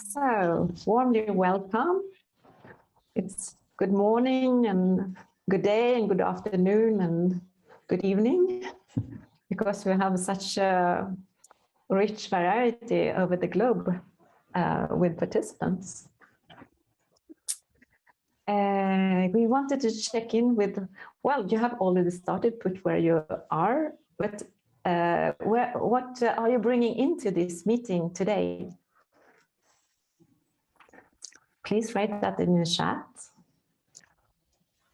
So, warmly welcome. It's good morning and good day and good afternoon and good evening, because we have such a rich variety over the globe with participants. We wanted to check in with, well, you have already started, put where you are, but what are you bringing into this meeting today? Please write that in the chat.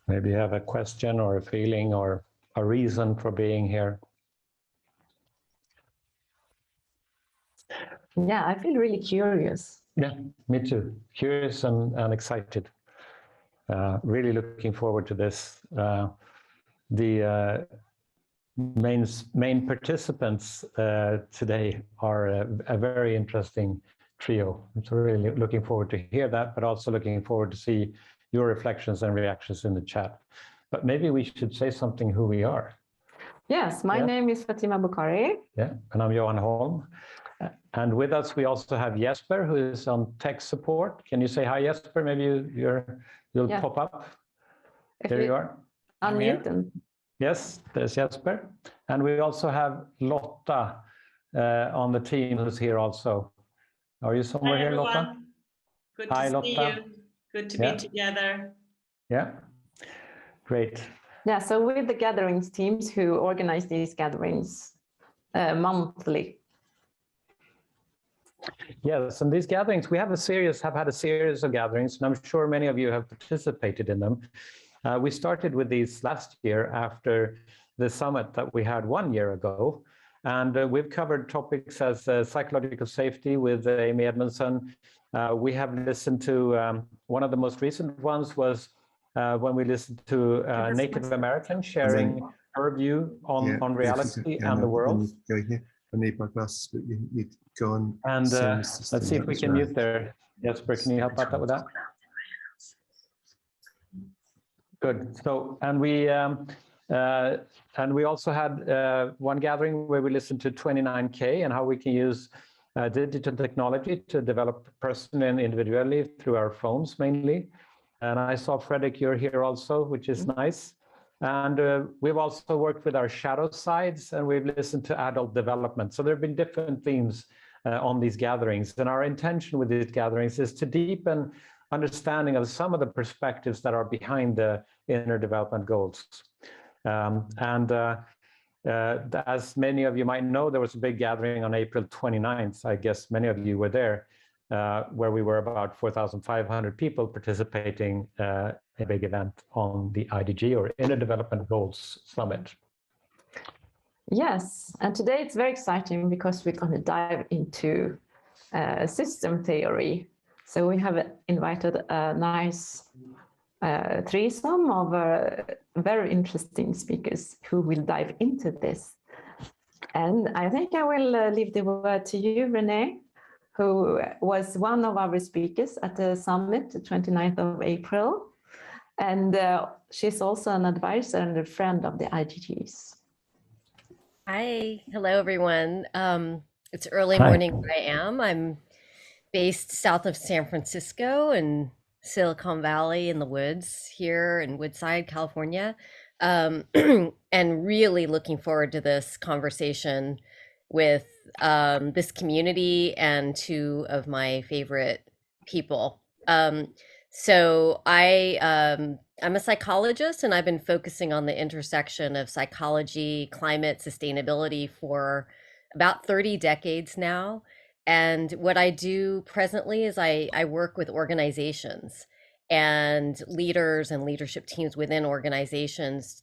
Maybe you have a question or a feeling or a reason for being here. Yeah, I feel really curious. Yeah, me too. Curious and excited. Really looking forward to this. The main participants today are a very interesting trio. So really looking forward to hear that, but also looking forward to see your reflections and reactions in the chat. But maybe we should say something who we are. Yes, my name is Fatima Bukhari. Yeah, and I'm Johan Holm. And with us, we also have Jesper, who is on tech support. Can you say hi, Jesper? Maybe you'll pop up. There you are. Unmute them. Yes, there's Jesper. And we also have Lotta on the team who's here also. Are you somewhere here, Lotta? Good to see you. Good to be together. Yeah, great. Yeah, so with the gatherings teams who organize these gatherings monthly. Yes, and these gatherings, we have had a series of gatherings, and I'm sure many of you have participated in them. We started with these last year after the summit that we had 1 year ago. And we've covered topics as psychological safety with Amy Edmondson. We have listened to, one of the most recent ones was when we listened to Native American sharing her view on reality and the world. And let's see if we can mute there. Jesper, can you help out with that? Good. So, and we also had one gathering where we listened to 29K and how we can use digital technology to develop personally and individually through our phones mainly. And I saw Fredrik, you're here also, which is nice. And we've also worked with our shadow sides, and we've listened to adult development. So there have been different themes on these gatherings. And our intention with these gatherings is to deepen understanding of some of the perspectives that are behind the inner development goals. As many of you might know, there was a big gathering on April 29th. I guess many of you were there, where we were about 4,500 people participating in a big event on the IDG, or Inner Development Goals Summit. Yes, and today it's very exciting because we're going to dive into system theory. So we have invited a nice threesome of very interesting speakers who will dive into this. And I think I will leave the word to you, Renée, who was one of our speakers at the summit, the 29th of April. And she's also an advisor and a friend of the IDGs. Hi, hello everyone. It's early morning where I am. I'm based south of San Francisco in Silicon Valley in the woods here in Woodside, California. And really looking forward to this conversation with this community and two of my favorite people. So I'm a psychologist, and I've been focusing on the intersection of psychology, climate, sustainability for about 30 decades now. And what I do presently is I work with organizations and leaders and leadership teams within organizations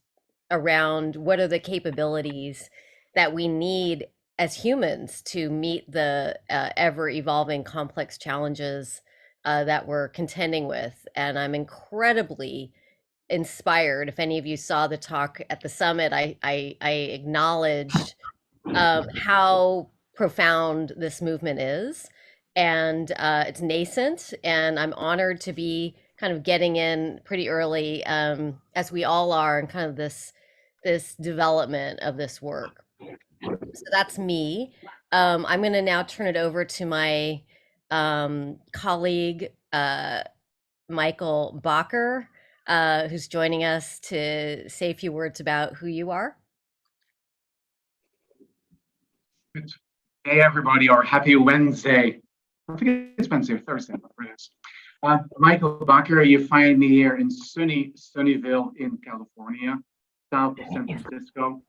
around what are the capabilities that we need as humans to meet the ever evolving complex challenges that we're contending with. And I'm incredibly inspired. If any of you saw the talk at the summit, I acknowledged how profound this movement is, and it's nascent, and I'm honored to be kind of getting in pretty early, as we all are, in kind of this development of this work. So that's me. I'm going to now turn it over to my colleague, Michiel Bakker, who's joining us to say a few words about who you are. Good. Hey, everybody, or happy Wednesday. I think it's Wednesday or Thursday. Michiel Bakker, you find me here in Sunnyvale in California, south of San Francisco.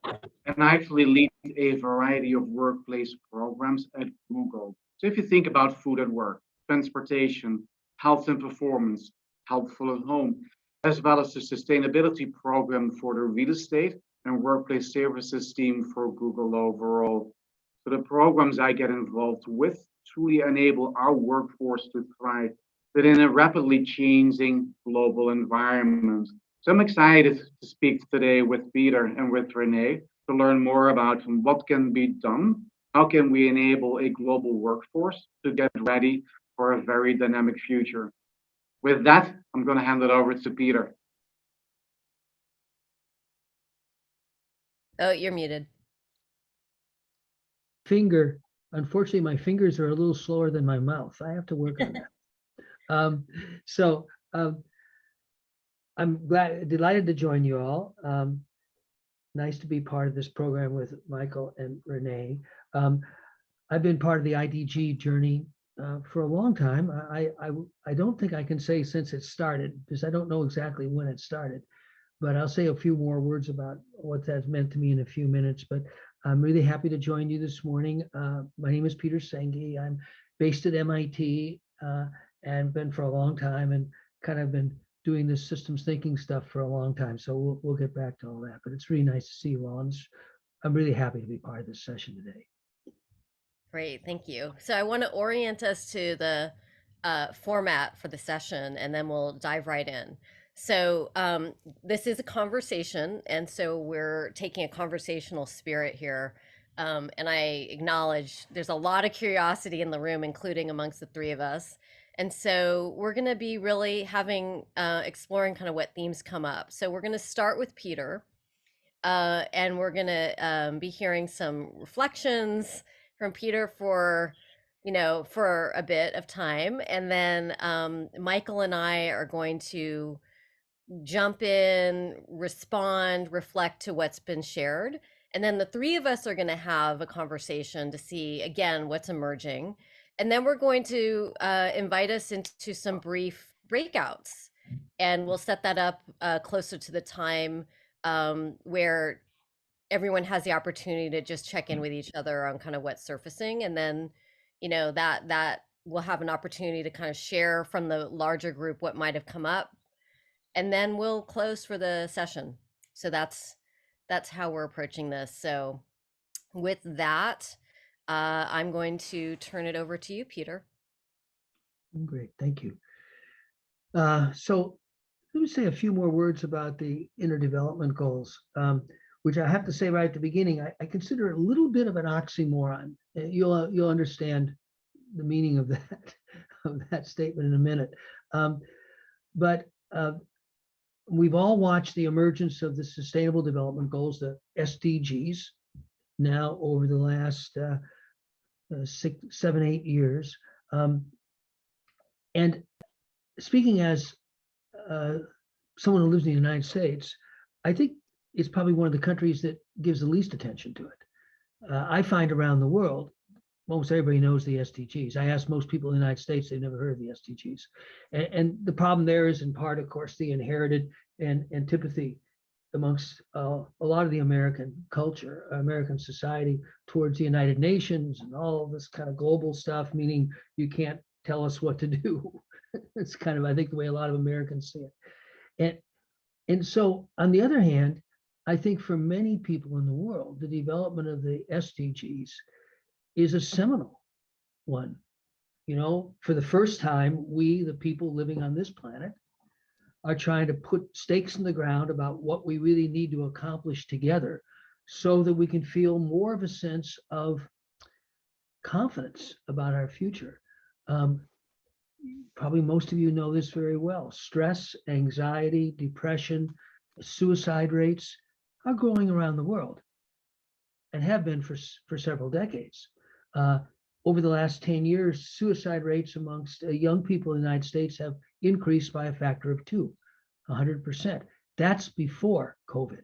And I actually lead a variety of workplace programs at Google. So if you think about food at work, transportation, health and performance, helpful at home, as well as the sustainability program for the real estate and workplace services team for Google overall. So the programs I get involved with truly enable our workforce to thrive within a rapidly changing global environment. So I'm excited to speak today with Peter and with Renée to learn more about what can be done. How can we enable a global workforce to get ready for a very dynamic future? With that, I'm going to hand it over to Peter. Oh, you're muted. Unfortunately, my fingers are a little slower than my mouth. I have to work on that. I'm delighted to join you all. Nice to be part of this program with Michiel and Renée. I've been part of the IDG journey for a long time. I don't think I can say since it started, because I don't know exactly when it started, but I'll say a few more words about what that's meant to me in a few minutes. But I'm really happy to join you this morning. My name is Peter Senge. I'm based at MIT and been for a long time, and kind of been doing this systems thinking stuff for a long time. So we'll get back to all that, but it's really nice to see you all. And I'm really happy to be part of this session today. Great, thank you. So I want to orient us to the format for the session, and then we'll dive right in. So this is a conversation, and so we're taking a conversational spirit here. And I acknowledge there's a lot of curiosity in the room, including amongst the three of us. And so we're going to be really having, exploring kind of what themes come up. So we're going to start with Peter, and we're going to be hearing some reflections from Peter for a bit of time. And then Michiel and I are going to jump in, respond, reflect to what's been shared. And then the three of us are going to have a conversation to see, again, what's emerging. And then we're going to invite us into some brief breakouts. And we'll set that up closer to the time where everyone has the opportunity to just check in with each other on kind of what's surfacing. And then, that we'll have an opportunity to kind of share from the larger group what might have come up. And then we'll close for the session. So that's how we're approaching this. So with that, I'm going to turn it over to you, Peter. Great, thank you. So let me say a few more words about the inner development goals, which I have to say right at the beginning, I consider a little bit of an oxymoron. You'll understand the meaning of that statement in a minute. But we've all watched the emergence of the Sustainable Development Goals, the SDGs, now over the last 6, 7, 8 years. And speaking as someone who lives in the United States, I think it's probably one of the countries that gives the least attention to it. I find around the world, almost everybody knows the SDGs. I asked most people in the United States, they've never heard of the SDGs. And the problem there is in part, of course, the inherited antipathy amongst a lot of the American culture, American society towards the United Nations and all of this kind of global stuff, meaning you can't tell us what to do. It's kind of, I think, the way a lot of Americans see it. And so, on the other hand, I think for many people in the world, the development of the SDGs is a seminal one. For the first time, we, the people living on this planet, are trying to put stakes in the ground about what we really need to accomplish together so that we can feel more of a sense of confidence about our future. Probably most of you know this very well. Stress, anxiety, depression, suicide rates are growing around the world and have been for several decades. over the last 10 years, suicide rates amongst young people in the United States have increased by a factor of 2, 100%. That's before COVID.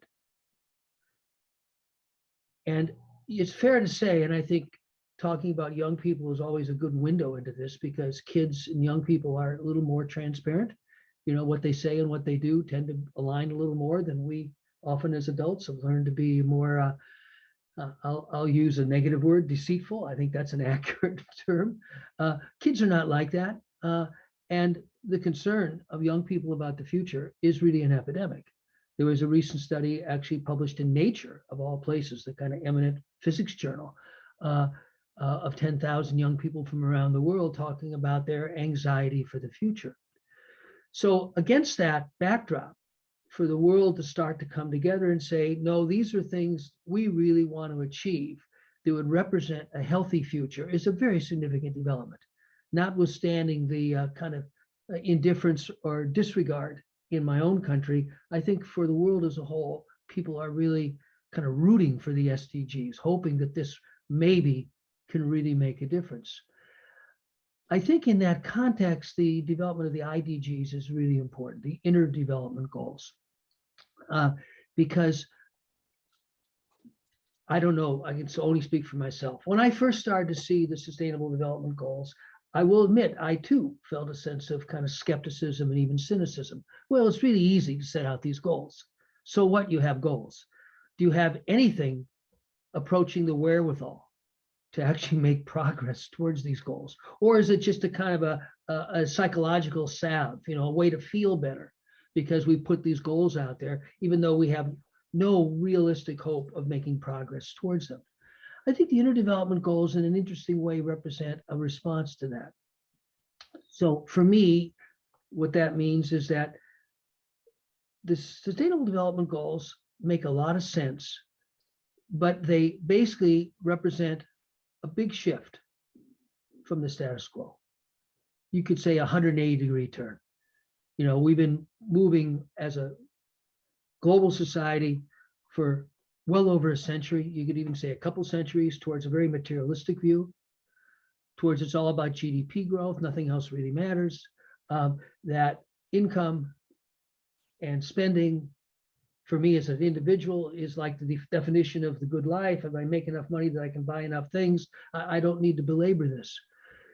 And it's fair to say, and I think talking about young people is always a good window into this, because kids and young people are a little more transparent. You know, what they say and what they do tend to align a little more than we often as adults have learned to be more, I'll use a negative word, deceitful. I think that's an accurate term. Kids are not like that. And the concern of young people about the future is really an epidemic. There was a recent study actually published in Nature, of all places, the kind of eminent physics journal, of 10,000 young people from around the world talking about their anxiety for the future. So against that backdrop, for the world to start to come together and say, no, these are things we really want to achieve that would represent a healthy future, is a very significant development, notwithstanding the kind of indifference or disregard in my own country. I think for the world as a whole, people are really kind of rooting for the SDGs, hoping that this maybe can really make a difference. I think in that context, the development of the IDGs is really important, the inner development goals, because I don't know, I can only speak for myself. When I first started to see the Sustainable Development Goals, I will admit, I too felt a sense of kind of skepticism and even cynicism. Well, it's really easy to set out these goals. So what, you have goals? Do you have anything approaching the wherewithal to actually make progress towards these goals? Or is it just a kind of a psychological salve, you know, a way to feel better because we put these goals out there, even though we have no realistic hope of making progress towards them? I think the inner development goals in an interesting way represent a response to that. So for me, what that means is that the Sustainable Development Goals make a lot of sense, but they basically represent a big shift from the status quo. You could say a 180-degree turn. You know, we've been moving as a global society for well over a century, you could even say a couple centuries, towards a very materialistic view, towards it's all about GDP growth, nothing else really matters, that income and spending for me as an individual is like the definition of the good life. If I make enough money that I can buy enough things, I don't need to belabor this.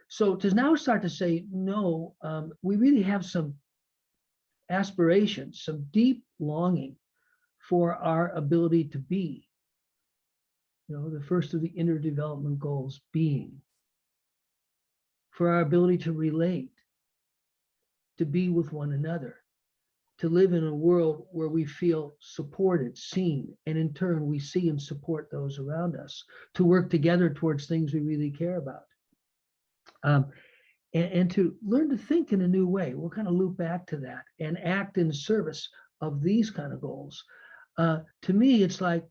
So to now start to say, no, we really have some aspirations, some deep longing for our ability to be. You know, the first of the inner development goals, being. For our ability to relate, to be with one another, to live in a world where we feel supported, seen, and in turn we see and support those around us, to work together towards things we really care about. And to learn to think in a new way. We'll kind of loop back to that and act in service of these kind of goals. To me, it's like,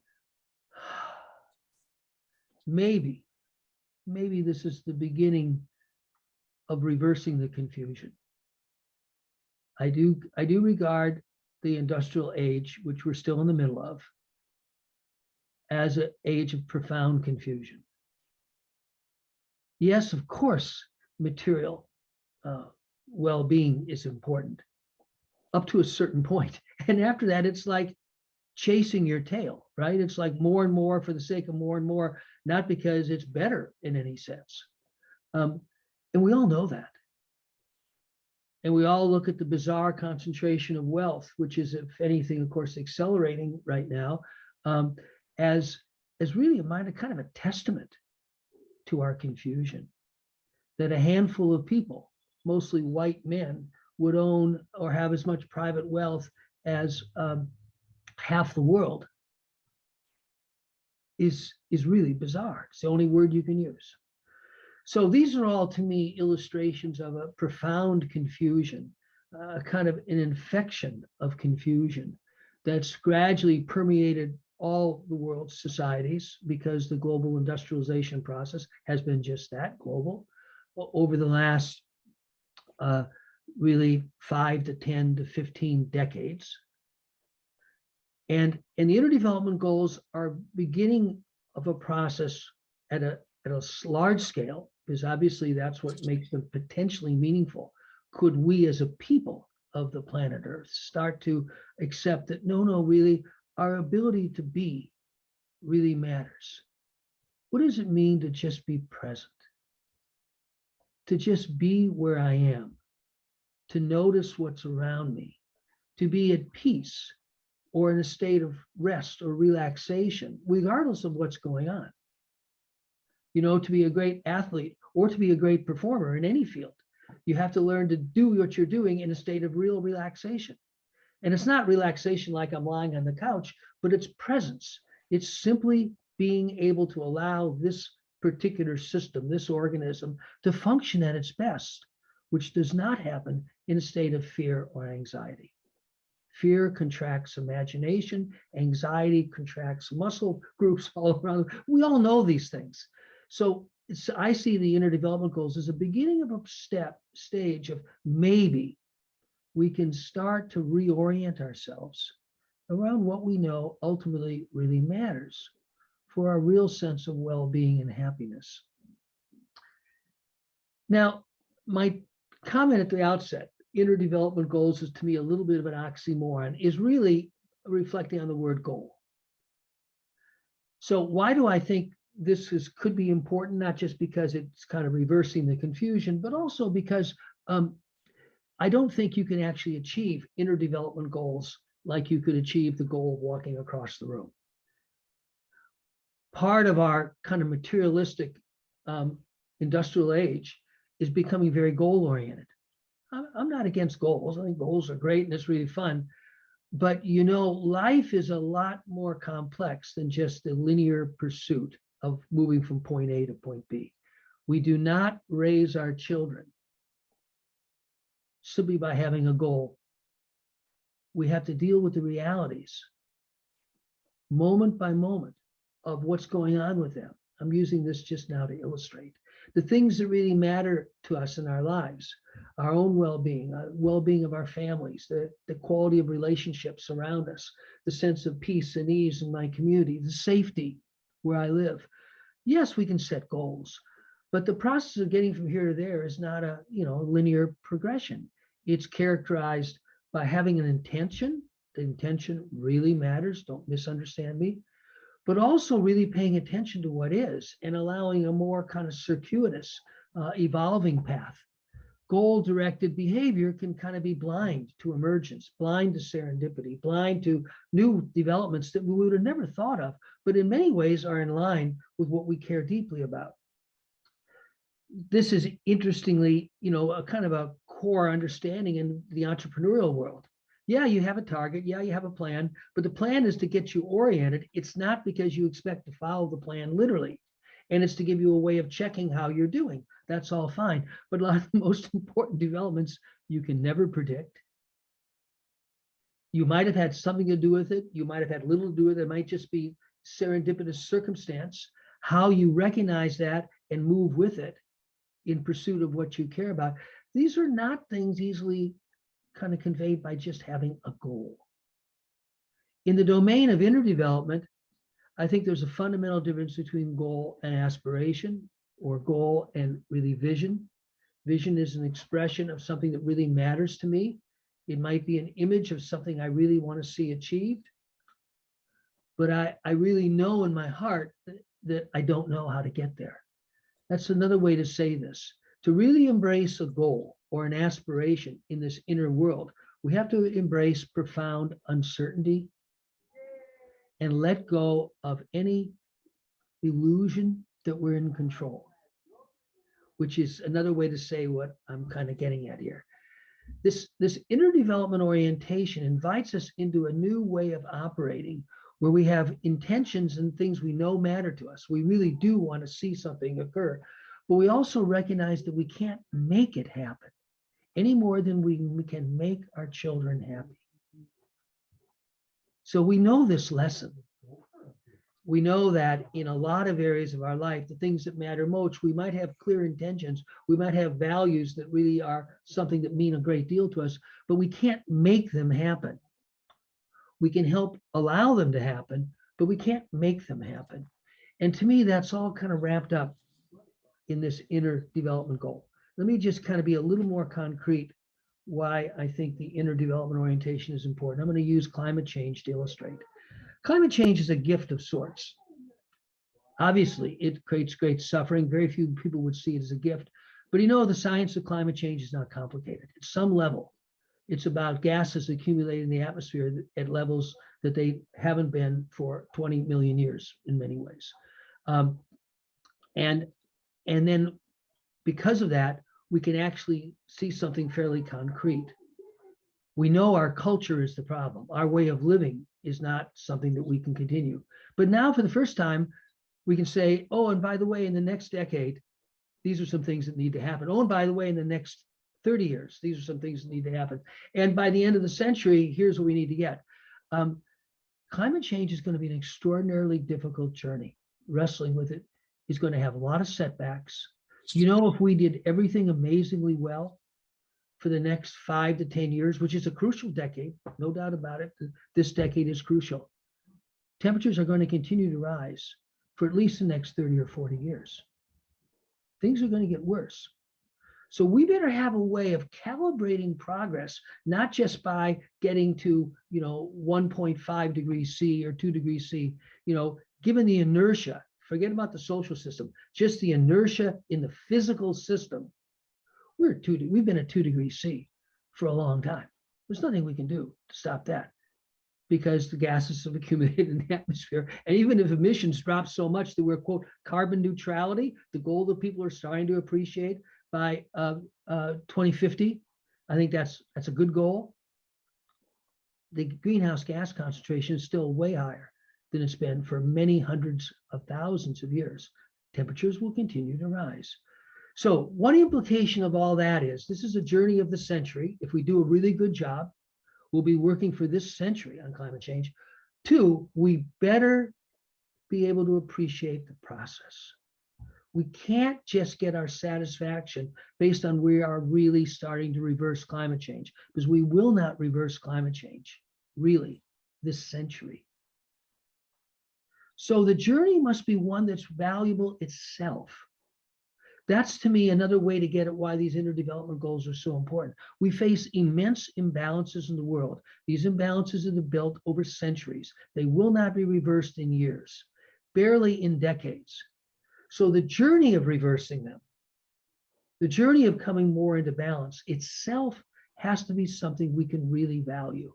maybe this is the beginning of reversing the confusion. I do regard the industrial age, which we're still in the middle of, as an age of profound confusion. Yes, of course, material well-being is important up to a certain point. And after that, it's like chasing your tail, right? It's like more and more for the sake of more and more, not because it's better in any sense. And we all know that. And we all look at the bizarre concentration of wealth, which is, if anything, of course, accelerating right now, as really a kind of a testament to our confusion, that a handful of people, mostly white men, would own or have as much private wealth as half the world is really bizarre. It's the only word you can use. So these are all, to me, illustrations of a profound confusion, kind of an infection of confusion that's gradually permeated all the world's societies, because the global industrialization process has been just that, global, over the last really 5 to 10 to 15 decades. And the inner development goals are beginning of a process at a large scale, because obviously that's what makes them potentially meaningful. Could we as a people of the planet Earth start to accept that, no, really, our ability to be really matters? What does it mean to just be present? To just be where I am, to notice what's around me, to be at peace or in a state of rest or relaxation, regardless of what's going on. You know, to be a great athlete or to be a great performer in any field, you have to learn to do what you're doing in a state of real relaxation. And it's not relaxation like I'm lying on the couch, but it's presence. It's simply being able to allow this particular system, this organism, to function at its best, which does not happen in a state of fear or anxiety. Fear contracts imagination, anxiety contracts muscle groups all around. We all know these things. So I see the inner development goals as a beginning of a stage of maybe we can start to reorient ourselves around what we know ultimately really matters for our real sense of well-being and happiness. Now, my comment at the outset, inner development goals is to me a little bit of an oxymoron, is really reflecting on the word goal. So why do I think this could be important? Not just because it's kind of reversing the confusion, but also because I don't think you can actually achieve inner development goals like you could achieve the goal of walking across the room. Part of our kind of materialistic industrial age is becoming very goal-oriented. I'm not against goals. I think goals are great and it's really fun. But you know, life is a lot more complex than just the linear pursuit of moving from point A to point B. We do not raise our children simply by having a goal. We have to deal with the realities, moment by moment, of what's going on with them. I'm using this just now to illustrate the things that really matter to us in our lives, our own well-being, well-being of our families, the quality of relationships around us, the sense of peace and ease in my community, the safety where I live. Yes, we can set goals, but the process of getting from here to there is not a linear progression. It's characterized by having an intention. The intention really matters, don't misunderstand me, but also really paying attention to what is and allowing a more kind of circuitous, evolving path. Goal-directed behavior can kind of be blind to emergence, blind to serendipity, blind to new developments that we would have never thought of, but in many ways are in line with what we care deeply about. This is interestingly, a kind of a core understanding in the entrepreneurial world. Yeah, you have a target. Yeah, you have a plan, but the plan is to get you oriented. It's not because you expect to follow the plan literally. And it's to give you a way of checking how you're doing. That's all fine. But a lot of the most important developments you can never predict. You might have had something to do with it. You might have had little to do with it. It might just be serendipitous circumstance. How you recognize that and move with it in pursuit of what you care about. These are not things easily kind of conveyed by just having a goal. In the domain of inner development, I think there's a fundamental difference between goal and aspiration, or goal and really vision. Vision is an expression of something that really matters to me. It might be an image of something I really want to see achieved, but I really know in my heart that I don't know how to get there. That's another way to say this. To really embrace a goal or an aspiration in this inner world, we have to embrace profound uncertainty and let go of any illusion that we're in control, which is another way to say what I'm kind of getting at here. This inner development orientation invites us into a new way of operating where we have intentions and things we know matter to us. We really do want to see something occur, but we also recognize that we can't make it happen any more than we can make our children happy. So we know this lesson. We know that in a lot of areas of our life, the things that matter most, we might have clear intentions. We might have values that really are something that mean a great deal to us, but we can't make them happen. We can help allow them to happen, but we can't make them happen. And to me, that's all kind of wrapped up in this inner development goal. Let me just kind of be a little more concrete why I think the inner development orientation is important. I'm going to use climate change to illustrate. Climate change is a gift of sorts. Obviously, it creates great suffering. Very few people would see it as a gift. But the science of climate change is not complicated. At some level, it's about gases accumulating in the atmosphere at levels that they haven't been for 20 million years in many ways. And then because of that, we can actually see something fairly concrete. We know our culture is the problem. Our way of living is not something that we can continue. But now for the first time, we can say, oh, and by the way, in the next decade, these are some things that need to happen. Oh, and by the way, in the next 30 years, these are some things that need to happen. And by the end of the century, here's what we need to get. Climate change is going to be an extraordinarily difficult journey. Wrestling with it is going to have a lot of setbacks. If we did everything amazingly well for the next 5 to 10 years, which is a crucial decade, no doubt about it, this decade is crucial. Temperatures are going to continue to rise for at least the next 30 or 40 years. Things are going to get worse. So we better have a way of calibrating progress, not just by getting to 1.5 degrees C or 2 degrees C, given the inertia. Forget about the social system, just the inertia in the physical system. We've been at 2 degrees C for a long time. There's nothing we can do to stop that because the gases have accumulated in the atmosphere. And even if emissions drop so much that we're, quote, carbon neutrality, the goal that people are starting to appreciate by 2050, I think that's a good goal. The greenhouse gas concentration is still way higher than it's been for many hundreds of thousands of years. Temperatures will continue to rise. So one implication of all that is this is a journey of the century. If we do a really good job, we'll be working for this century on climate change. 2, we better be able to appreciate the process. We can't just get our satisfaction based on we are really starting to reverse climate change, because we will not reverse climate change, really, this century. So the journey must be one that's valuable itself. That's, to me, another way to get at why these interdevelopment goals are so important. We face immense imbalances in the world. These imbalances have been built over centuries. They will not be reversed in years, barely in decades. So the journey of reversing them, the journey of coming more into balance itself has to be something we can really value.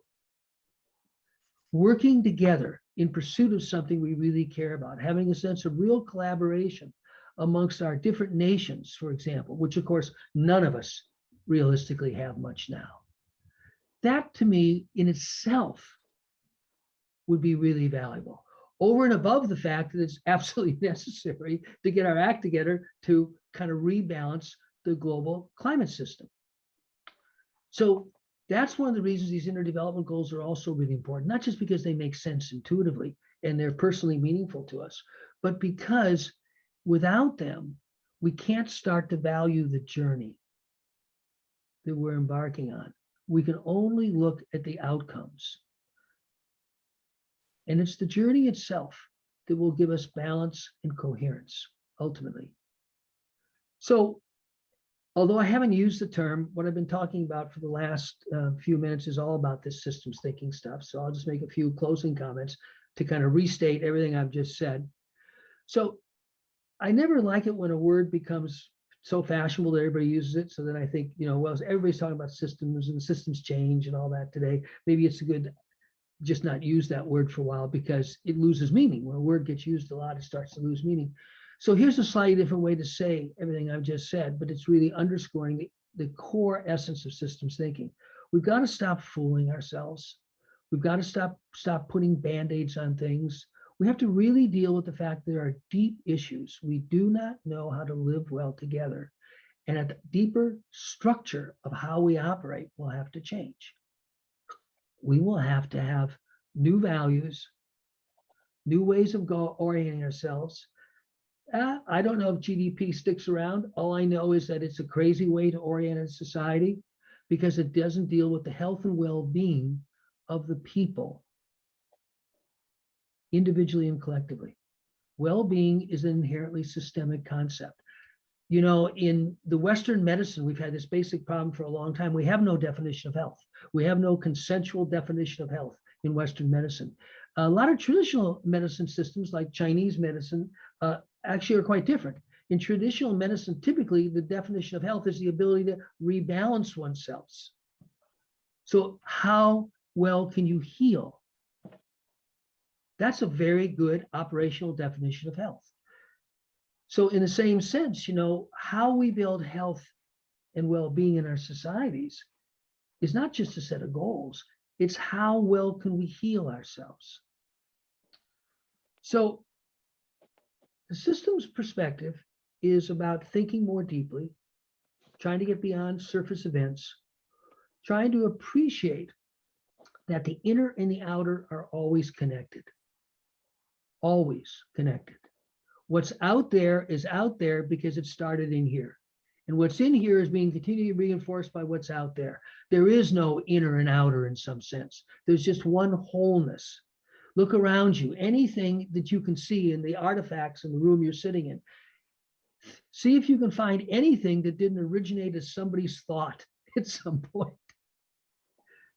Working together in pursuit of something we really care about, having a sense of real collaboration amongst our different nations, for example, which of course none of us realistically have much now. That, to me, in itself would be really valuable, over and above the fact that it's absolutely necessary to get our act together to kind of rebalance the global climate system. So that's one of the reasons these interdevelopment goals are also really important, not just because they make sense intuitively and they're personally meaningful to us, but because without them, we can't start to value the journey that we're embarking on. We can only look at the outcomes. And it's the journey itself that will give us balance and coherence, ultimately. So, although I haven't used the term, what I've been talking about for the last few minutes is all about this systems thinking stuff. So I'll just make a few closing comments to kind of restate everything I've just said. So I never like it when a word becomes so fashionable that everybody uses it. So then I think, well, everybody's talking about systems and systems change and all that today. Maybe it's a good just not use that word for a while because it loses meaning. When a word gets used a lot, it starts to lose meaning. So here's a slightly different way to say everything I've just said, but it's really underscoring the core essence of systems thinking. We've got to stop fooling ourselves. We've got to stop putting band-aids on things. We have to really deal with the fact there are deep issues. We do not know how to live well together. And a deeper structure of how we operate will have to change. We will have to have new values, new ways of orienting ourselves. I don't know if GDP sticks around. All I know is that it's a crazy way to orient a society because it doesn't deal with the health and well-being of the people, individually and collectively. Well-being is an inherently systemic concept. You know, in the Western medicine, we've had this basic problem for a long time. We have no definition of health. We have no consensual definition of health in Western medicine. A lot of traditional medicine systems, like Chinese medicine, actually are quite different. In traditional medicine, typically the definition of health is the ability to rebalance oneself. So how well can you heal? That's a very good operational definition of health. So in the same sense, you know, how we build health and well-being in our societies is not just a set of goals, it's how well can we heal ourselves. So the systems perspective is about thinking more deeply, trying to get beyond surface events, trying to appreciate that the inner and the outer are always connected. Always connected. What's out there is out there because it started in here. And what's in here is being continually reinforced by what's out there. There is no inner and outer in some sense. There's just one wholeness. Look around you. Anything that you can see in the artifacts in the room you're sitting in, see if you can find anything that didn't originate as somebody's thought at some point.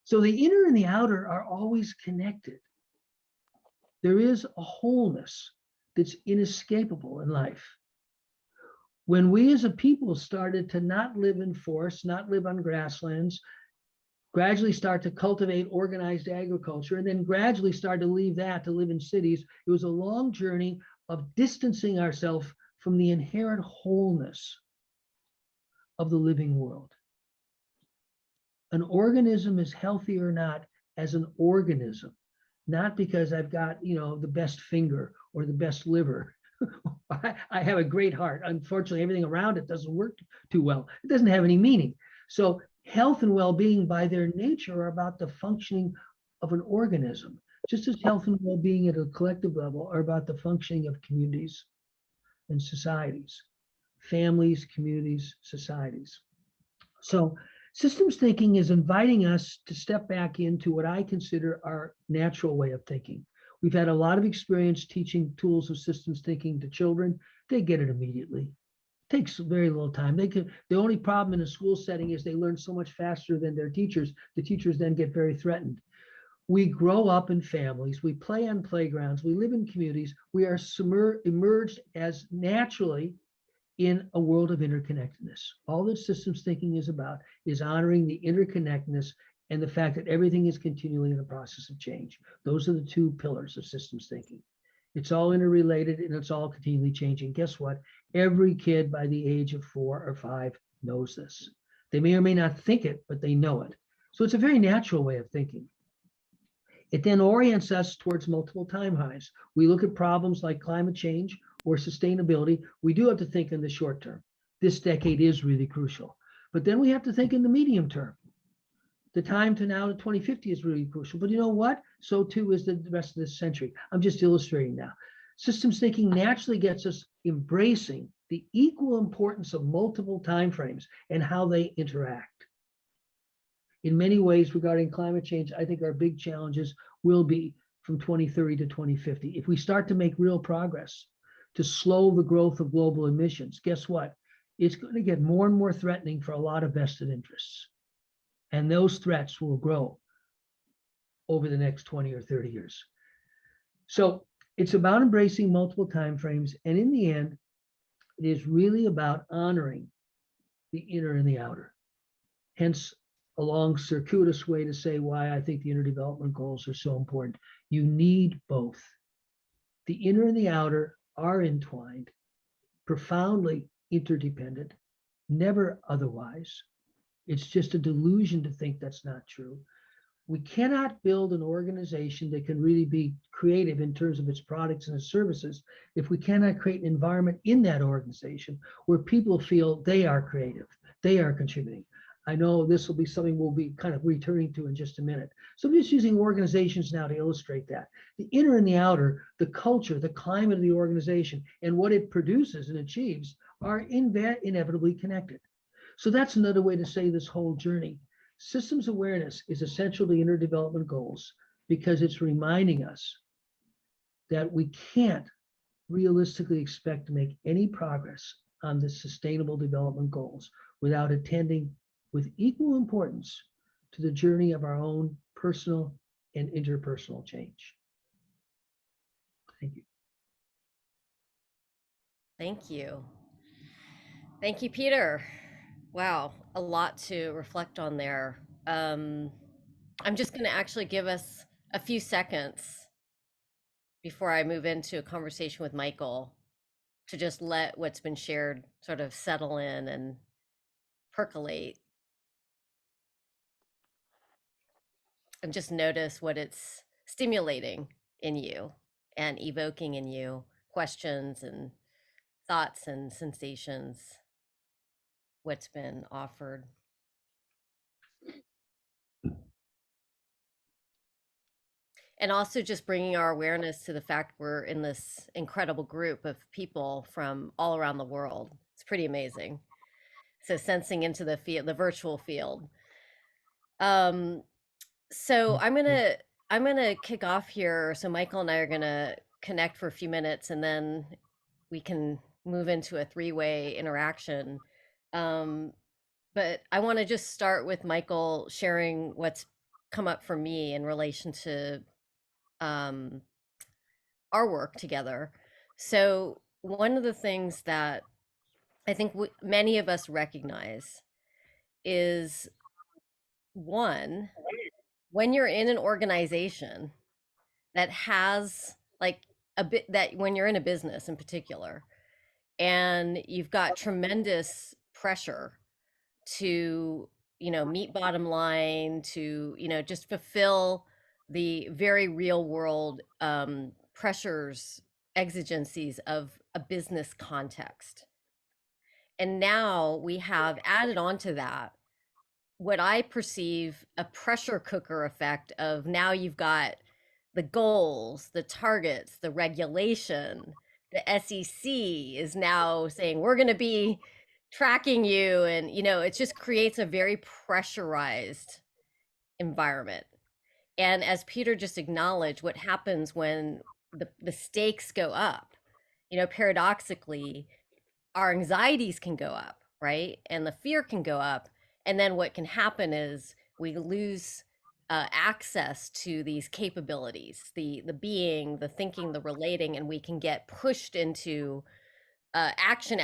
So the inner and the outer are always connected. There is a wholeness that's inescapable in life. When we as a people started to not live in forests, not live on grasslands, gradually start to cultivate organized agriculture, and then gradually start to leave that to live in cities, it was a long journey of distancing ourselves from the inherent wholeness of the living world. An organism is healthy or not as an organism, not because I've got, you know, the best finger or the best liver. I have a great heart. Unfortunately, everything around it doesn't work too well. It doesn't have any meaning. So health and well-being by their nature are about the functioning of an organism, just as health and well-being at a collective level are about the functioning of communities and societies, families, communities, societies. So systems thinking is inviting us to step back into what I consider our natural way of thinking. We've had a lot of experience teaching tools of systems thinking to children. They get it immediately. It takes very little time. The only problem in a school setting is they learn so much faster than their teachers. The teachers then get very threatened. We grow up in families. We play on playgrounds. We live in communities. We are emerged as naturally in a world of interconnectedness. All that systems thinking is about is honoring the interconnectedness and the fact that everything is continually in a process of change. Those are the two pillars of systems thinking. It's all interrelated and it's all continually changing. Guess what? Every kid by the age of 4 or 5 knows this. They may or may not think it, but they know it. So it's a very natural way of thinking. It then orients us towards multiple time highs. We look at problems like climate change or sustainability. We do have to think in the short term. This decade is really crucial. But then we have to think in the medium term. The time to now to 2050 is really crucial. But you know what? So too is the rest of this century. I'm just illustrating now. Systems thinking naturally gets us embracing the equal importance of multiple timeframes and how they interact. In many ways regarding climate change, I think our big challenges will be from 2030 to 2050. If we start to make real progress to slow the growth of global emissions, guess what? It's going to get more and more threatening for a lot of vested interests. And those threats will grow over the next 20 or 30 years. So it's about embracing multiple timeframes. And in the end, it is really about honoring the inner and the outer. Hence, a long circuitous way to say why I think the inner development goals are so important. You need both. The inner and the outer are entwined, profoundly interdependent, never otherwise. It's just a delusion to think that's not true. We cannot build an organization that can really be creative in terms of its products and its services if we cannot create an environment in that organization where people feel they are creative, they are contributing. I know this will be something we'll be kind of returning to in just a minute. So I'm just using organizations now to illustrate that. The inner and the outer, the culture, the climate of the organization, and what it produces and achieves are inevitably connected. So that's another way to say this whole journey. Systems awareness is essential to inner development goals because it's reminding us that we can't realistically expect to make any progress on the Sustainable Development Goals without attending with equal importance to the journey of our own personal and interpersonal change. Thank you. Thank you. Thank you, Peter. Wow, a lot to reflect on there. I'm just going to actually give us a few seconds before I move into a conversation with Michael to just let what's been shared sort of settle in and percolate. And just notice what it's stimulating in you and evoking in you, questions and thoughts and sensations, what's been offered. And also just bringing our awareness to the fact we're in this incredible group of people from all around the world. It's pretty amazing. So sensing into the field, the virtual field. So I'm gonna kick off here. So Michael and I are gonna connect for a few minutes, and then we can move into a three-way interaction. But I want to just start with Michael sharing what's come up for me in relation to our work together. So one of the things that I think many of us recognize is, one, when you're in an organization that has like a bit, that when you're in a business in particular, and you've got tremendous pressure to, meet bottom line, to, just fulfill the very real world pressures, exigencies of a business context. And now we have added on to that what I perceive a pressure cooker effect of, now you've got the goals, the targets, the regulation. The SEC is now saying, we're going to be tracking you. And, it just creates a very pressurized environment. And as Peter just acknowledged, what happens when the stakes go up, paradoxically, our anxieties can go up, right? And the fear can go up. And then what can happen is we lose access to these capabilities, the being, the thinking, the relating, and we can get pushed into action.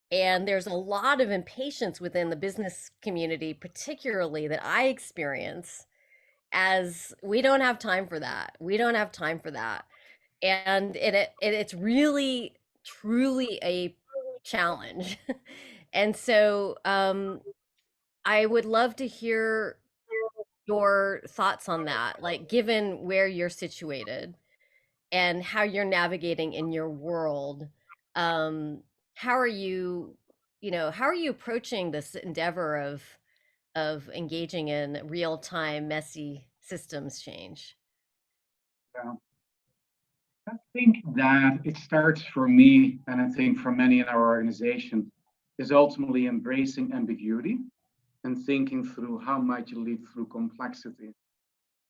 And there's a lot of impatience within the business community, particularly, that I experience, as we don't have time for that. We don't have time for that. And it's really, truly a challenge. And so I would love to hear your thoughts on that, like given where you're situated and how you're navigating in your world. How are you, how are you approaching this endeavor of engaging in real-time, messy systems change? Yeah. I think that it starts for me, and I think for many in our organization, is ultimately embracing ambiguity and thinking through how might you lead through complexity.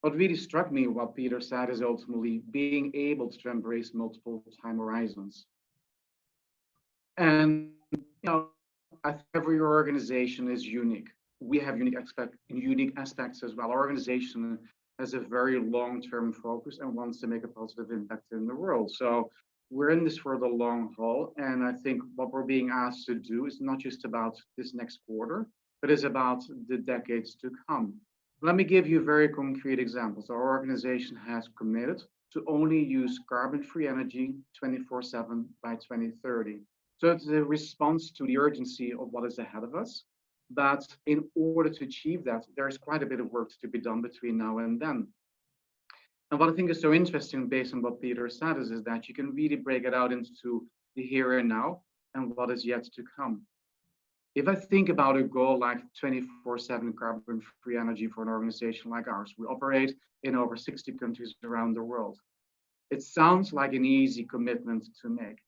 What really struck me, what Peter said, is ultimately being able to embrace multiple time horizons. And, I think every organization is unique. We have unique aspects as well. Our organization has a very long-term focus and wants to make a positive impact in the world. So we're in this for the long haul. And I think what we're being asked to do is not just about this next quarter, but is about the decades to come. Let me give you very concrete examples. Our organization has committed to only use carbon-free energy 24/7 by 2030. So it's a response to the urgency of what is ahead of us. But in order to achieve that, there's quite a bit of work to be done between now and then. And what I think is so interesting based on what Peter said is that you can really break it out into the here and now and what is yet to come. If I think about a goal like 24/7 carbon-free energy for an organization like ours, we operate in over 60 countries around the world. It sounds like an easy commitment to make,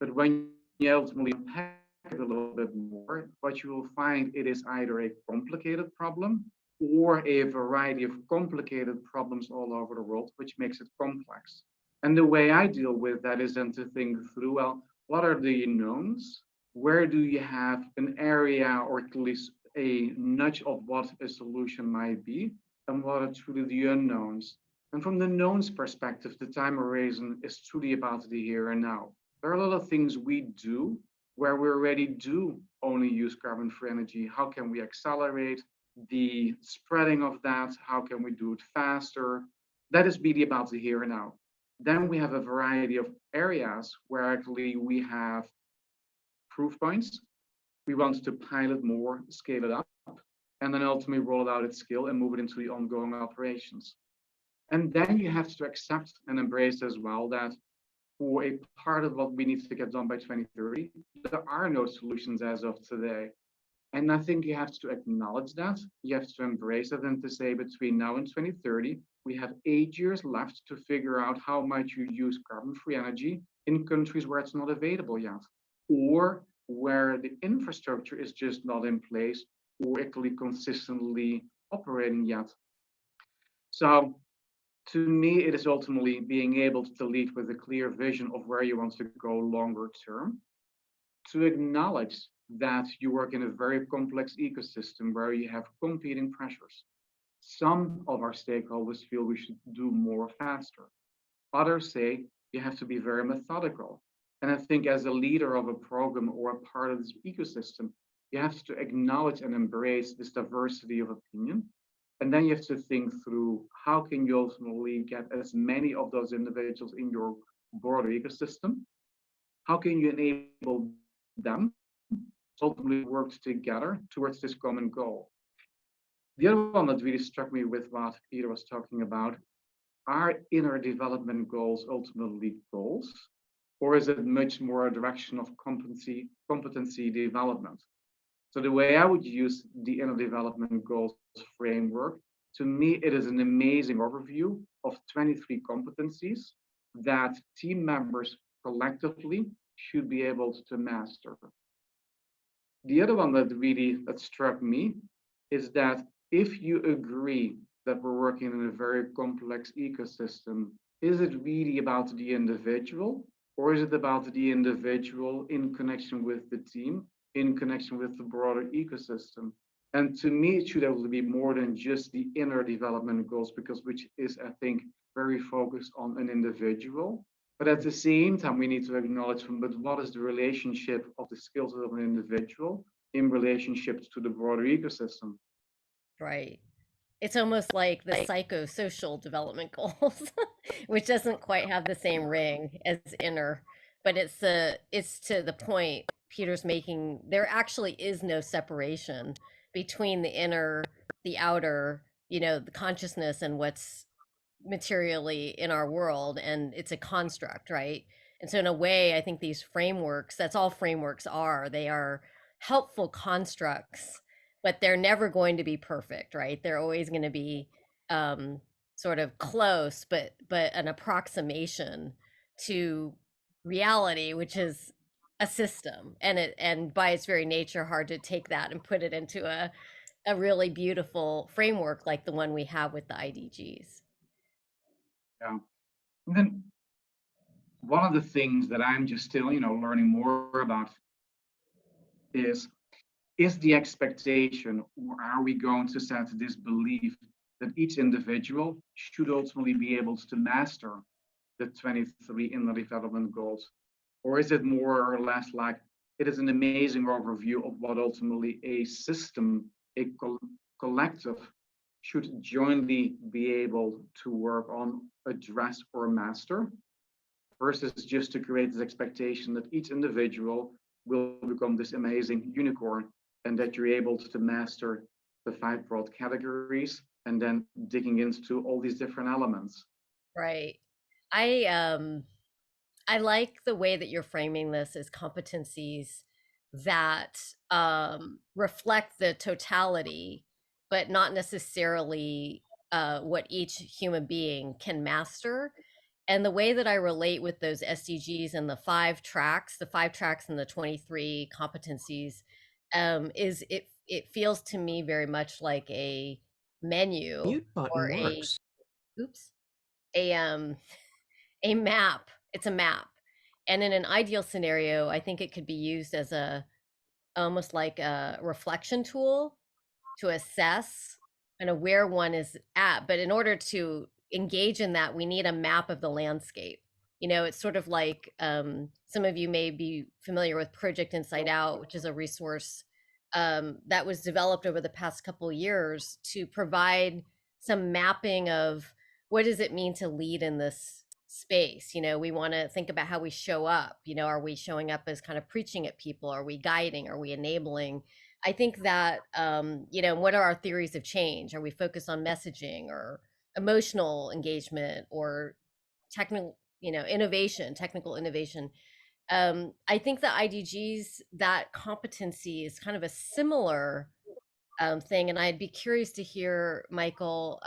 but when you ultimately unpack it a little bit more, what you will find, it is either a complicated problem or a variety of complicated problems all over the world, which makes it complex. And the way I deal with that is then to think through, well, what are the knowns, where do you have an area or at least a nudge of what a solution might be, and what are truly the unknowns. And from the knowns perspective, the time horizon is truly about the here and now. There are a lot of things we do where we already do only use carbon-free energy. How can we accelerate the spreading of that? How can we do it faster? That is really about the here and now. Then we have a variety of areas where actually we have proof points. We want to pilot more, scale it up, and then ultimately roll it out at scale and move it into the ongoing operations. And then you have to accept and embrace as well that for a part of what we need to get done by 2030, there are no solutions as of today. And I think you have to acknowledge that. You have to embrace it and to say between now and 2030, we have 8 years left to figure out how much you use carbon-free energy in countries where it's not available yet, or where the infrastructure is just not in place or actually consistently operating yet. So to me, it is ultimately being able to lead with a clear vision of where you want to go longer term, to acknowledge that you work in a very complex ecosystem where you have competing pressures. Some of our stakeholders feel we should do more faster. Others say you have to be very methodical. And I think as a leader of a program or a part of this ecosystem, you have to acknowledge and embrace this diversity of opinion. And then you have to think through how can you ultimately get as many of those individuals in your broader ecosystem? How can you enable them to ultimately work together towards this common goal? The other one that really struck me with what Peter was talking about, are inner development goals ultimately goals? Or is it much more a direction of competency development? So the way I would use the inner development goals framework, to me, it is an amazing overview of 23 competencies that team members collectively should be able to master. The other one that struck me is that if you agree that we're working in a very complex ecosystem, is it really about the individual, or is it about the individual in connection with the team, in connection with the broader ecosystem? And to me, it should actually be more than just the inner development goals, because which is, I think, very focused on an individual. But at the same time, we need to acknowledge, but what is the relationship of the skills of an individual in relationship to the broader ecosystem? Right. It's almost like the psychosocial development goals, which doesn't quite have the same ring as inner, but it's to the point Peter's making. There actually is no separation between the inner, the outer, the consciousness and what's materially in our world, and it's a construct, right? And so in a way, I think these frameworks, that's all frameworks are. They are helpful constructs, but they're never going to be perfect, right? They're always going to be sort of close, but an approximation to reality, which is a system, and by its very nature, hard to take that and put it into a really beautiful framework like the one we have with the IDGs. Yeah. And then one of the things that I'm just still, learning more about is the expectation, or are we going to set this belief that each individual should ultimately be able to master the 23 inner development goals? Or is it more or less like it is an amazing overview of what ultimately a system, a collective should jointly be able to work on, address, or master, versus just to create this expectation that each individual will become this amazing unicorn and that you're able to master the 5 broad categories and then digging into all these different elements. Right. I like the way that you're framing this as competencies that reflect the totality, but not necessarily what each human being can master. And the way that I relate with those SDGs and the 5 tracks and the 23 competencies, is it feels to me very much like a menu Mute button or works. a map. It's a map. And in an ideal scenario, I think it could be used as almost like a reflection tool to assess kind of where one is at. But in order to engage in that, we need a map of the landscape. You know, it's sort of like some of you may be familiar with Project Inside Out, which is a resource that was developed over the past couple of years to provide some mapping of what does it mean to lead in this space. You know, we want to think about how we show up. You know, are we showing up as kind of preaching at people? Are we guiding? Are we enabling? I think that you know, what are our theories of change? Are we focused on messaging or emotional engagement or technical, you know, innovation, technical innovation? I think the IDGs, that competency is kind of a similar thing, and I'd be curious to hear, Michael,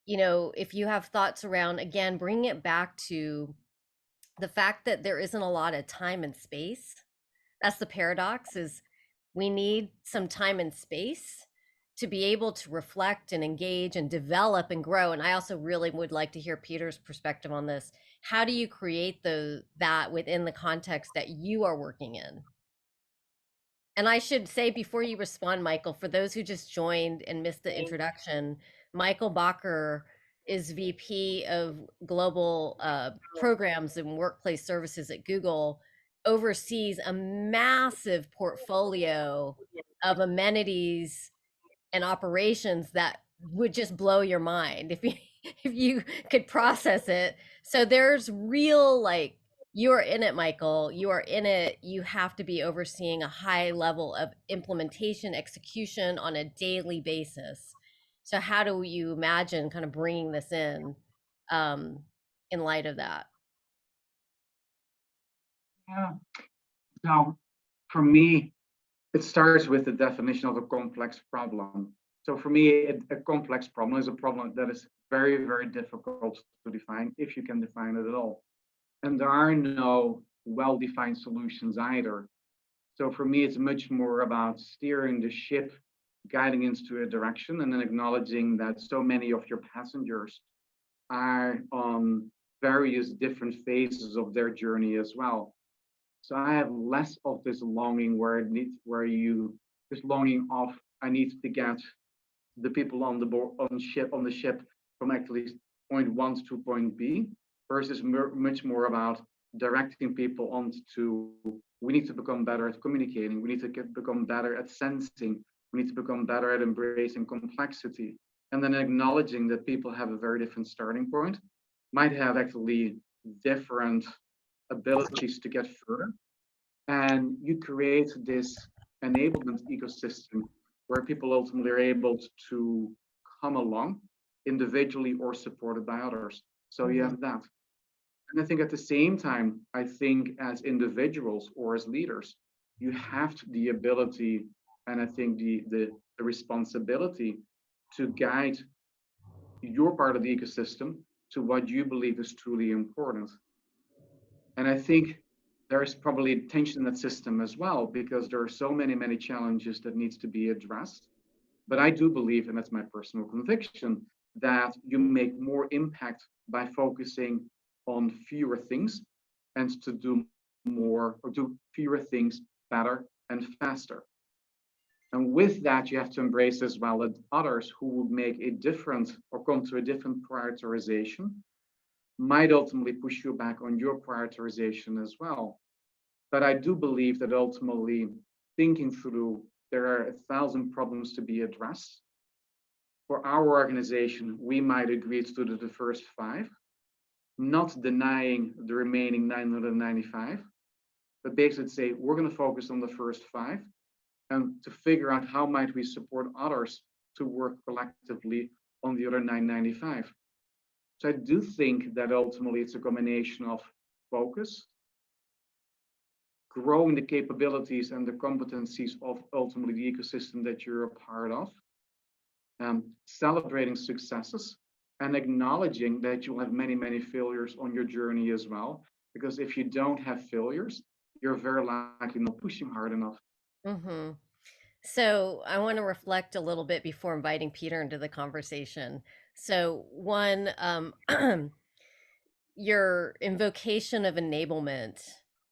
you know, if you have thoughts around, again, bringing it back to the fact that there isn't a lot of time and space. That's the paradox, is we need some time and space to be able to reflect and engage and develop and grow. And I also really would like to hear Peter's perspective on this. How do you create that within the context that you are working in? And I should say before you respond, Michael, for those who just joined and missed the introduction, Michael Bakker is VP of Global Programs and Workplace Services at Google, oversees a massive portfolio of amenities and operations that would just blow your mind if you could process it. So there's real, like, you are in it, Michael, you are in it. You have to be overseeing a high level of implementation, execution on a daily basis. So how do you imagine kind of bringing this in light of that? Yeah. Now, for me, it starts with the definition of a complex problem. So for me, a complex problem is a problem that is very, very difficult to define, if you can define it at all. And there are no well-defined solutions either. So for me, it's much more about steering the ship, guiding into a direction, and then acknowledging that so many of your passengers are on various different phases of their journey as well. So I have less of this longing this longing of I need to get the people on the ship from actually point 1 to point B, versus much more about directing people onto, we need to become better at communicating, we need to become better at sensing, we need to become better at embracing complexity, and then acknowledging that people have a very different starting point, might have actually different abilities to get further. And you create this enablement ecosystem where people ultimately are able to come along individually or supported by others. So you have that. And I think at the same time, I think as individuals or as leaders, you have the ability and I think the responsibility to guide your part of the ecosystem to what you believe is truly important. And I think there is probably tension in that system as well, because there are so many challenges that needs to be addressed. But I do believe, and that's my personal conviction, that you make more impact by focusing on fewer things and to do more or do fewer things better and faster. And with that, you have to embrace as well that others who would make a different or come to a different prioritization might ultimately push you back on your prioritization as well. But I do believe that ultimately thinking through, there are 1,000 problems to be addressed. For our organization, we might agree to do the first 5, not denying the remaining 995, but basically say, we're going to focus on the first 5 and to figure out how might we support others to work collectively on the other 995. So I do think that ultimately it's a combination of focus, growing the capabilities and the competencies of ultimately the ecosystem that you're a part of, celebrating successes, and acknowledging that you'll have many failures on your journey as well. Because if you don't have failures, you're very likely not pushing hard enough. Mm-hmm. So I want to reflect a little bit before inviting Peter into the conversation. So one, your invocation of enablement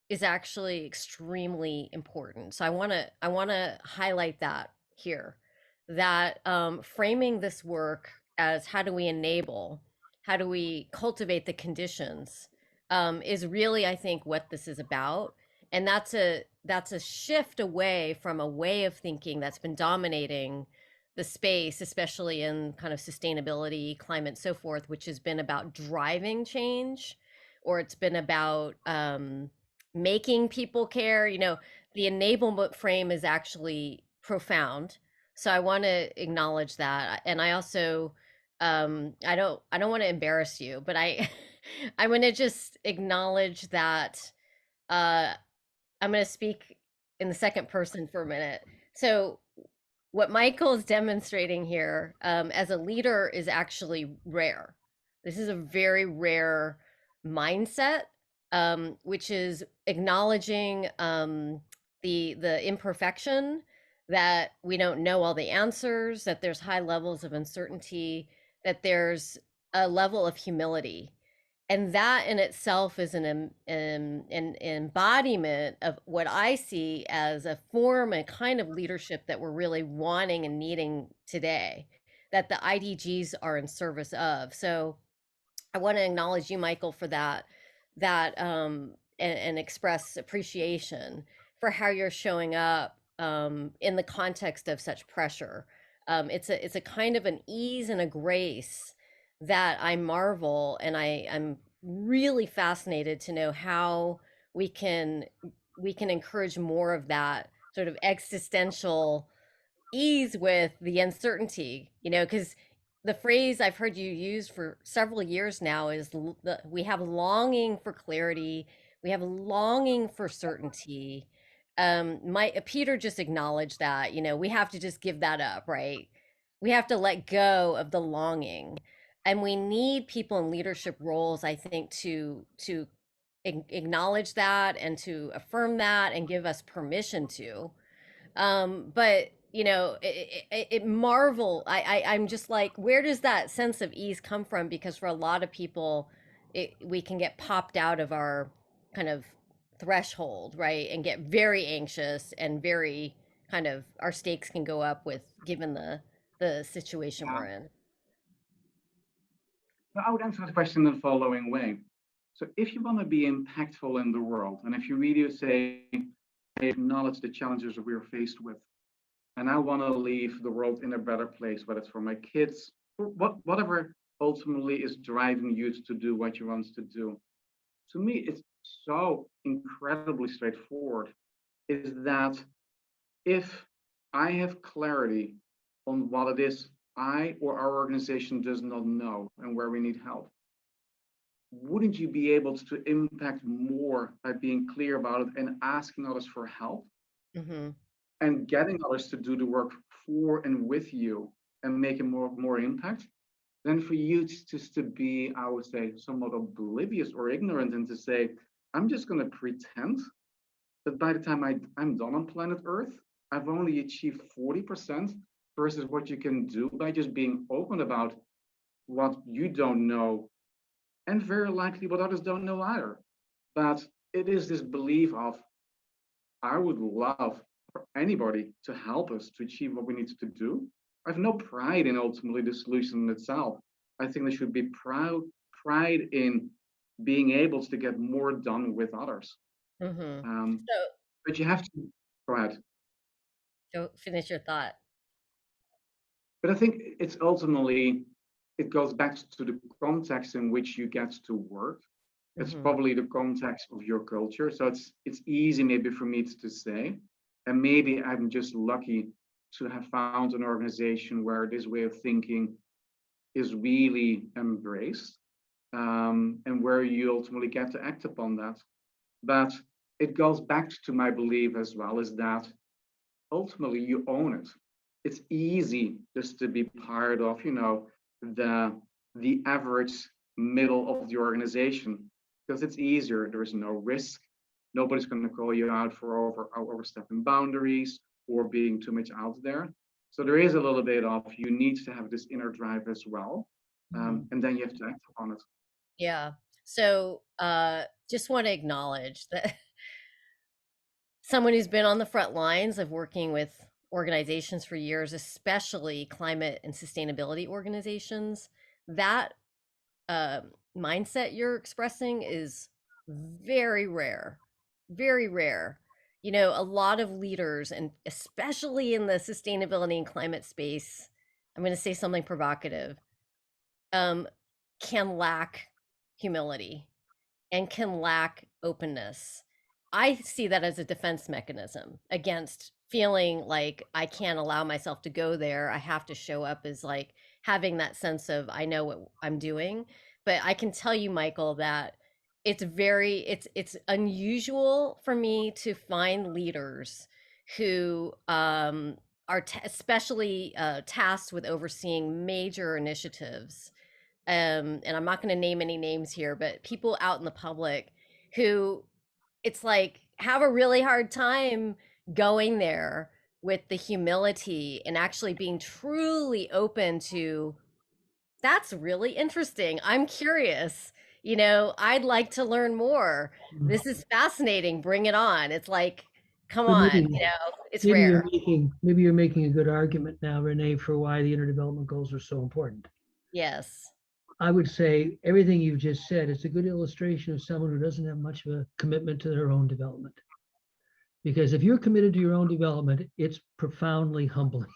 is actually extremely important. So I want to highlight that here, that framing this work as how do we enable, how do we cultivate the conditions, is really, I think, what this is about. And that's a shift away from a way of thinking that's been dominating the space, especially in kind of sustainability, climate, so forth, which has been about driving change, or it's been about making people care. You know, the enablement frame is actually profound. So I want to acknowledge that. And I also, I don't want to embarrass you, but I want to just acknowledge that I'm going to speak in the second person for a minute. So what Michiel is demonstrating here as a leader is actually rare. This is a very rare mindset, which is acknowledging the imperfection, that we don't know all the answers, that there's high levels of uncertainty, that there's a level of humility. And that in itself is an embodiment of what I see as a form and kind of leadership that we're really wanting and needing today, that the IDGs are in service of. So I want to acknowledge you, Michiel, for that, and express appreciation for how you're showing up in the context of such pressure. It's a kind of an ease and a grace that I marvel, and I'm really fascinated to know how we can encourage more of that sort of existential ease with the uncertainty, you know, because the phrase I've heard you use for several years now is we have longing for clarity, we have longing for certainty. Peter just acknowledged that, you know, we have to just give that up, right? We have to let go of the longing, and we need people in leadership roles, I think, to acknowledge that and to affirm that and give us permission to. But you know, I'm just like, where does that sense of ease come from? Because for a lot of people, we can get popped out of our kind of threshold, right, and get very anxious and very kind of, our stakes can go up with given the situation we're in. I would answer the question in the following way. So if you want to be impactful in the world, and if you really say, I acknowledge the challenges that we are faced with, and I want to leave the world in a better place, whether it's for my kids, or whatever ultimately is driving you to do what you want to do. To me, it's so incredibly straightforward, is that if I have clarity on what it is I or our organization does not know and where we need help, wouldn't you be able to impact more by being clear about it and asking others for help? Mm-hmm. And getting others to do the work for and with you and making more impact, than for you just to be, I would say, somewhat oblivious or ignorant, and to say, I'm just going to pretend that by the time I'm done on planet Earth, I've only achieved 40% versus what you can do by just being open about what you don't know, and very likely what others don't know either. But it is this belief of, I would love for anybody to help us to achieve what we need to do. I have no pride in ultimately the solution in itself. I think there should be pride in being able to get more done with others. Mm-hmm. But you have to, go ahead. So finish your thought. But I think it's ultimately, it goes back to the context in which you get to work. It's probably the context of your culture. So it's easy maybe for me to say, and maybe I'm just lucky to have found an organization where this way of thinking is really embraced, and where you ultimately get to act upon that. But it goes back to my belief as well, is that ultimately you own it. It's easy just to be part of, you know, the average middle of the organization, because it's easier. There is no risk. Nobody's going to call you out for overstepping boundaries or being too much out there. So there is a little bit of, you need to have this inner drive as well. And then you have to act upon it. Yeah. So just want to acknowledge that someone who's been on the front lines of working with organizations for years, especially climate and sustainability organizations, that mindset you're expressing is very rare, very rare. You know, a lot of leaders, and especially in the sustainability and climate space, I'm going to say something provocative, can lack humility and can lack openness. I see that as a defense mechanism against feeling like I can't allow myself to go there. I have to show up as like having that sense of I know what I'm doing. But I can tell you, Michael, that it's unusual for me to find leaders who are especially tasked with overseeing major initiatives. And I'm not going to name any names here, but people out in the public who it's like have a really hard time going there with the humility and actually being truly open to that's really interesting. I'm curious. You know, I'd like to learn more. This is fascinating. Bring it on. It's like, come But on, maybe, you know, it's maybe rare. maybe you're making a good argument now, Renee, for why the interdevelopment goals are so important. Yes. I would say everything you've just said is a good illustration of someone who doesn't have much of a commitment to their own development. Because if you're committed to your own development, it's profoundly humbling.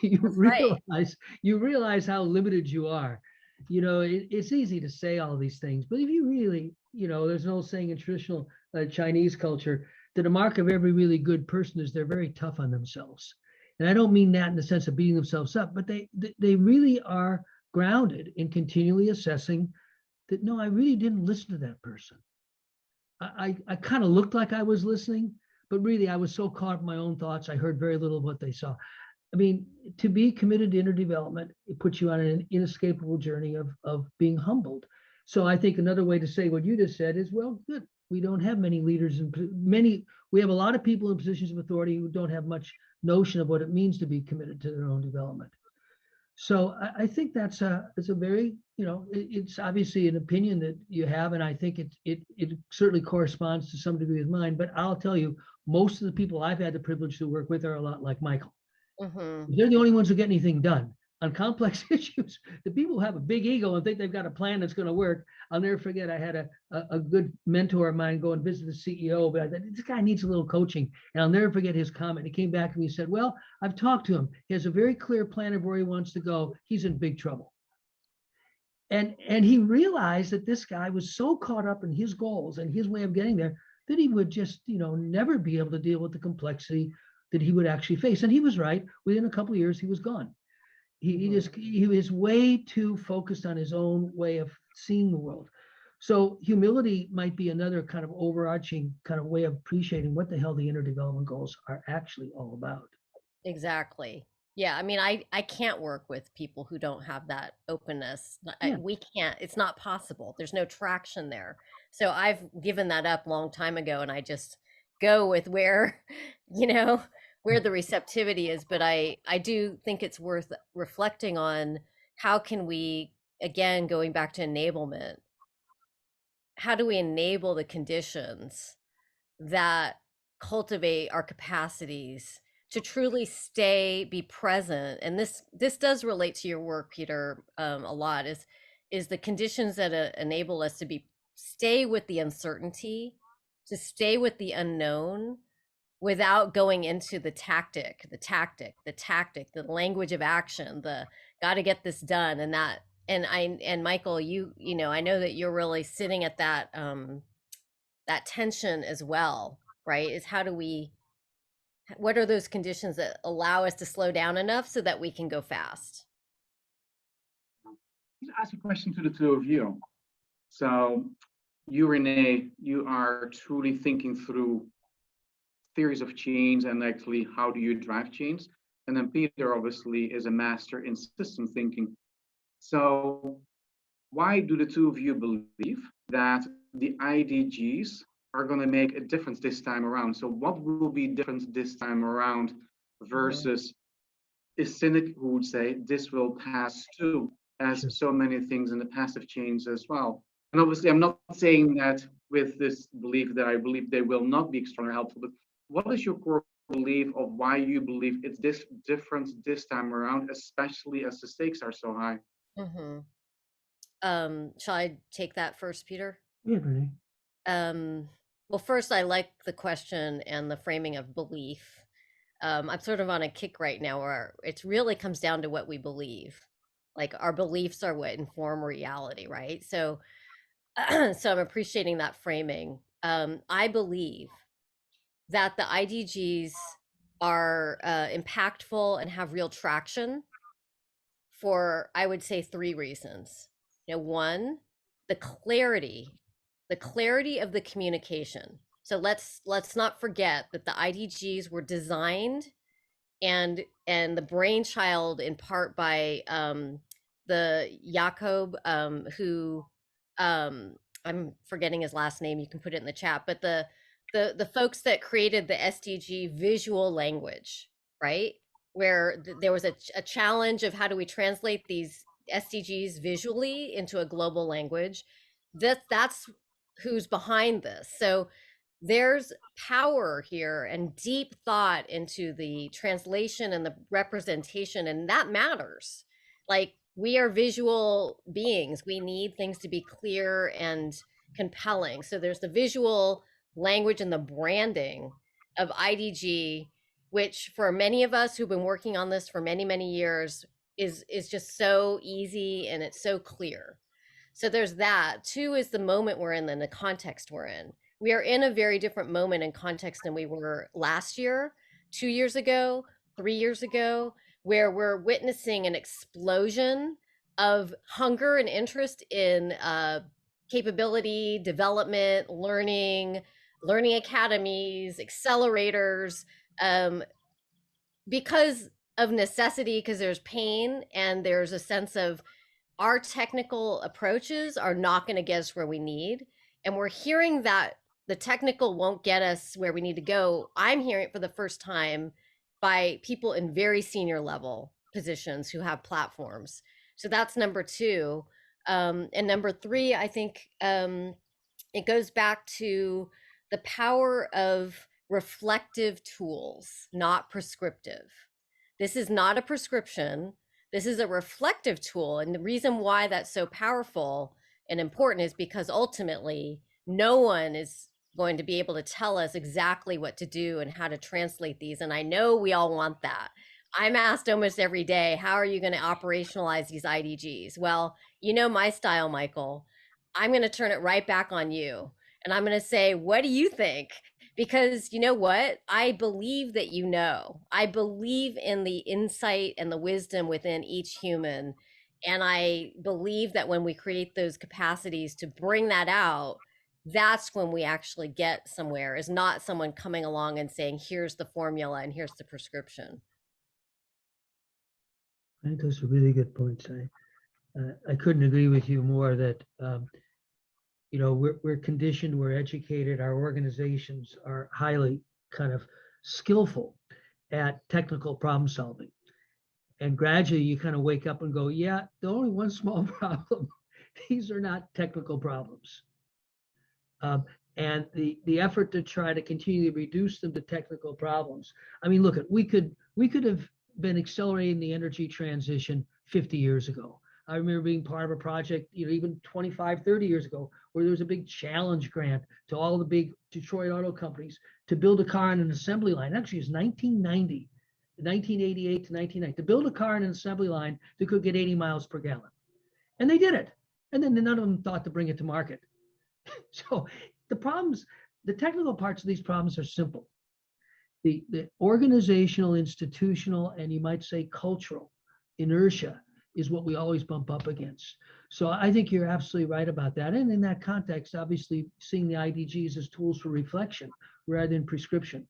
you realize how limited you are. You know, it's easy to say all these things, but if you really, you know, there's an old saying in traditional Chinese culture that a mark of every really good person is they're very tough on themselves. And I don't mean that in the sense of beating themselves up, but they really are grounded in continually assessing that, no, I really didn't listen to that person. I kind of looked like I was listening, but really I was so caught up in my own thoughts, I heard very little of what they saw. I mean, to be committed to interdevelopment, it puts you on an inescapable journey of being humbled. So I think another way to say what you just said is, well, good. We don't have many leaders we have a lot of people in positions of authority who don't have much notion of what it means to be committed to their own development. So I think it's a very, you know, it's obviously an opinion that you have, and I think it certainly corresponds to some degree with mine. But I'll tell you, most of the people I've had the privilege to work with are a lot like Michael. Mm-hmm. They're the only ones who get anything done on complex issues. The people who have a big ego and think they've got a plan that's going to work. I'll never forget, I had a good mentor of mine go and visit the CEO, but I thought, this guy needs a little coaching. And I'll never forget his comment. He came back and he said, well, I've talked to him. He has a very clear plan of where he wants to go. He's in big trouble. And he realized that this guy was so caught up in his goals and his way of getting there that he would just, you know, never be able to deal with the complexity that he would actually face. And he was right. Within a couple of years, he was gone. He was way too focused on his own way of seeing the world. So humility might be another kind of overarching kind of way of appreciating what the hell the interdevelopment goals are actually all about. Exactly. Yeah, I mean, I can't work with people who don't have that openness. We can't, it's not possible. There's no traction there. So I've given that up a long time ago, and I just go with where, you know, where the receptivity is. But I do think it's worth reflecting on how can we, again, going back to enablement, how do we enable the conditions that cultivate our capacities to truly be present? And this does relate to your work, Peter, a lot, is the conditions that enable us to stay with the uncertainty, to stay with the unknown, without going into the tactic, the language of action, the got to get this done. And Michael, you know, I know that you're really sitting at that that tension as well, right? Is what are those conditions that allow us to slow down enough so that we can go fast? I'll ask a question to the two of you. So you, Renee, you are truly thinking through theories of change and actually how do you drive change. And then Peter obviously is a master in system thinking. So why do the two of you believe that the IDGs are going to make a difference this time around? So what will be different this time around versus a cynic who would say this will pass too, as so many things in the past have changed as well? And obviously, I'm not saying that with this belief that I believe they will not be extraordinarily helpful, but what is your core belief of why you believe it's this different this time around, especially as the stakes are so high? Mm-hmm. Shall I take that first, Peter? Yeah, Renee. Well, first, I like the question and the framing of belief. I'm sort of on a kick right now where it really comes down to what we believe. Like our beliefs are what inform reality, right? So, so I'm appreciating that framing. I believe that the IDGs are impactful and have real traction for, I would say, three reasons. One, the clarity of the communication. So let's not forget that the IDGs were designed and the brainchild in part by the Jakob, who I'm forgetting his last name. You can put it in the chat, but the folks that created the SDG visual language, right? Where there was a challenge of how do we translate these SDGs visually into a global language. That's who's behind this. So there's power here and deep thought into the translation and the representation, and that matters. Like, we are visual beings. We need things to be clear and compelling. So there's the visual language and the branding of IDG, which for many of us who've been working on this for many, many years is just so easy and it's so clear. So there's that. Two is the moment we're in and the context we're in. We are in a very different moment and context than we were last year, 2 years ago, 3 years ago, where we're witnessing an explosion of hunger and interest in capability, development, learning academies, accelerators, because of necessity, because there's pain and there's a sense of our technical approaches are not going to get us where we need. And we're hearing that the technical won't get us where we need to go. I'm hearing it for the first time by people in very senior level positions who have platforms. So that's number two. And number three, I think it goes back to the power of reflective tools, not prescriptive. This is not a prescription. This is a reflective tool. And the reason why that's so powerful and important is because ultimately no one is going to be able to tell us exactly what to do and how to translate these. And I know we all want that. I'm asked almost every day, how are you going to operationalize these IDGs? Well, you know my style, Michael. I'm going to turn it right back on you. And I'm going to say, what do you think? Because you know what? I believe that you know. I believe in the insight and the wisdom within each human. And I believe that when we create those capacities to bring that out, that's when we actually get somewhere, is not someone coming along and saying, here's the formula and here's the prescription. I think those are really good points. I couldn't agree with you more that, you know, we're conditioned, we're educated, our organizations are highly kind of skillful at technical problem solving. And gradually you kind of wake up and go, yeah, the only one small problem, these are not technical problems. And the effort to try to continue to reduce them to technical problems. I mean, look, we could have been accelerating the energy transition 50 years ago. I remember being part of a project, you know, even 25, 30 years ago, where there was a big challenge grant to all the big Detroit auto companies to build a car on an assembly line. Actually, it was 1990, 1988 to 1990, to build a car on an assembly line that could get 80 miles per gallon. And they did it. And then none of them thought to bring it to market. So the problems, the technical parts of these problems are simple. The organizational, institutional, and you might say cultural inertia is what we always bump up against. So I think you're absolutely right about that. And in that context, obviously seeing the IDGs as tools for reflection rather than prescription,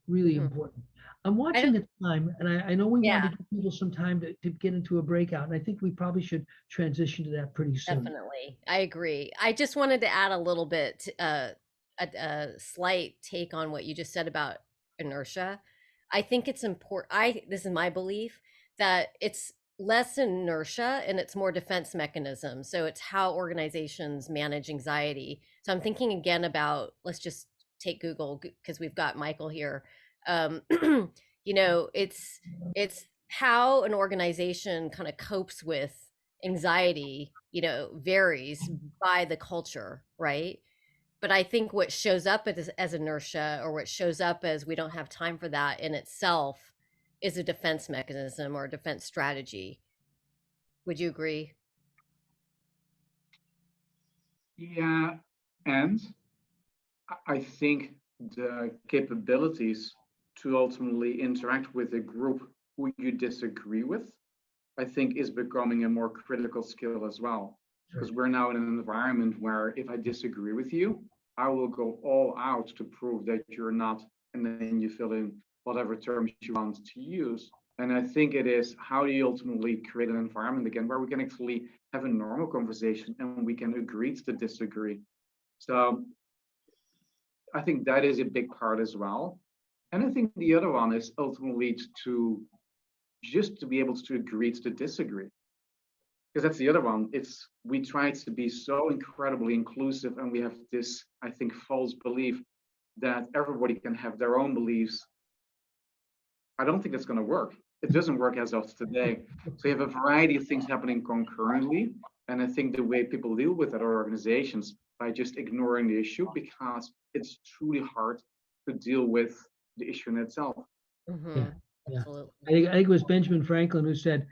really important. I'm watching the time, and I know we want to give people some time to get into a breakout, and I think we probably should transition to that pretty soon. Definitely, I agree. I just wanted to add a little bit, a slight take on what you just said about inertia. I think it's important. This is my belief that it's less inertia and it's more defense mechanism. So it's how organizations manage anxiety. So I'm thinking again about, let's just take Google because we've got Michael here. It's how an organization kind of copes with anxiety, varies by the culture, right? But I think what shows up as inertia, or what shows up as we don't have time for that in itself, is a defense mechanism or a defense strategy. Would you agree? Yeah, and I think the capabilities to ultimately interact with a group who you disagree with, I think is becoming a more critical skill as well. Because we're now in an environment where if I disagree with you, I will go all out to prove that you're not, and then you fill in whatever terms you want to use. And I think it is, how do you ultimately create an environment again where we can actually have a normal conversation and we can agree to disagree. So I think that is a big part as well. And I think the other one is ultimately to just to be able to agree to disagree. Because that's the other one. It's, we try to be so incredibly inclusive, and we have this, I think, false belief that everybody can have their own beliefs. I don't think that's going to work. It doesn't work as of today. So you have a variety of things happening concurrently. And I think the way people deal with other organizations by just ignoring the issue, because it's truly hard to deal with the issue in itself. Mm-hmm. Yeah. Absolutely. I think it was Benjamin Franklin who said,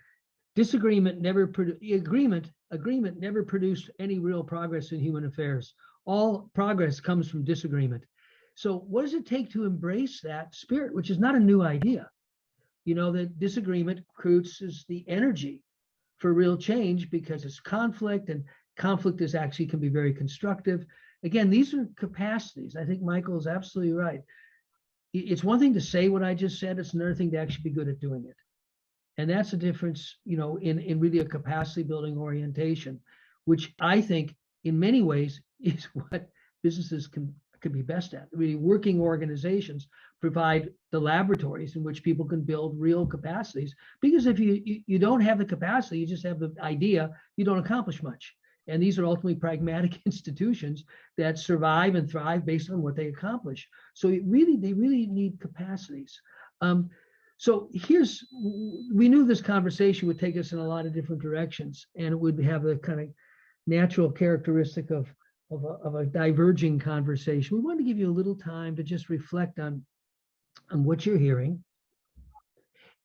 agreement never produced any real progress in human affairs. All progress comes from disagreement. So what does it take to embrace that spirit, which is not a new idea? That disagreement produces the energy for real change, because it's conflict, and conflict is actually can be very constructive. Again, these are capacities. I think Michael is absolutely right. It's one thing to say what I just said. It's another thing to actually be good at doing it. And that's a difference, in really a capacity building orientation, which I think in many ways is what businesses can be best at. Really, working organizations provide the laboratories in which people can build real capacities. Because if you don't have the capacity, you just have the idea, you don't accomplish much. And these are ultimately pragmatic institutions that survive and thrive based on what they accomplish. So they really need capacities. So we knew this conversation would take us in a lot of different directions, and it would have a kind of natural characteristic of a diverging conversation. We wanted to give you a little time to just reflect on what you're hearing,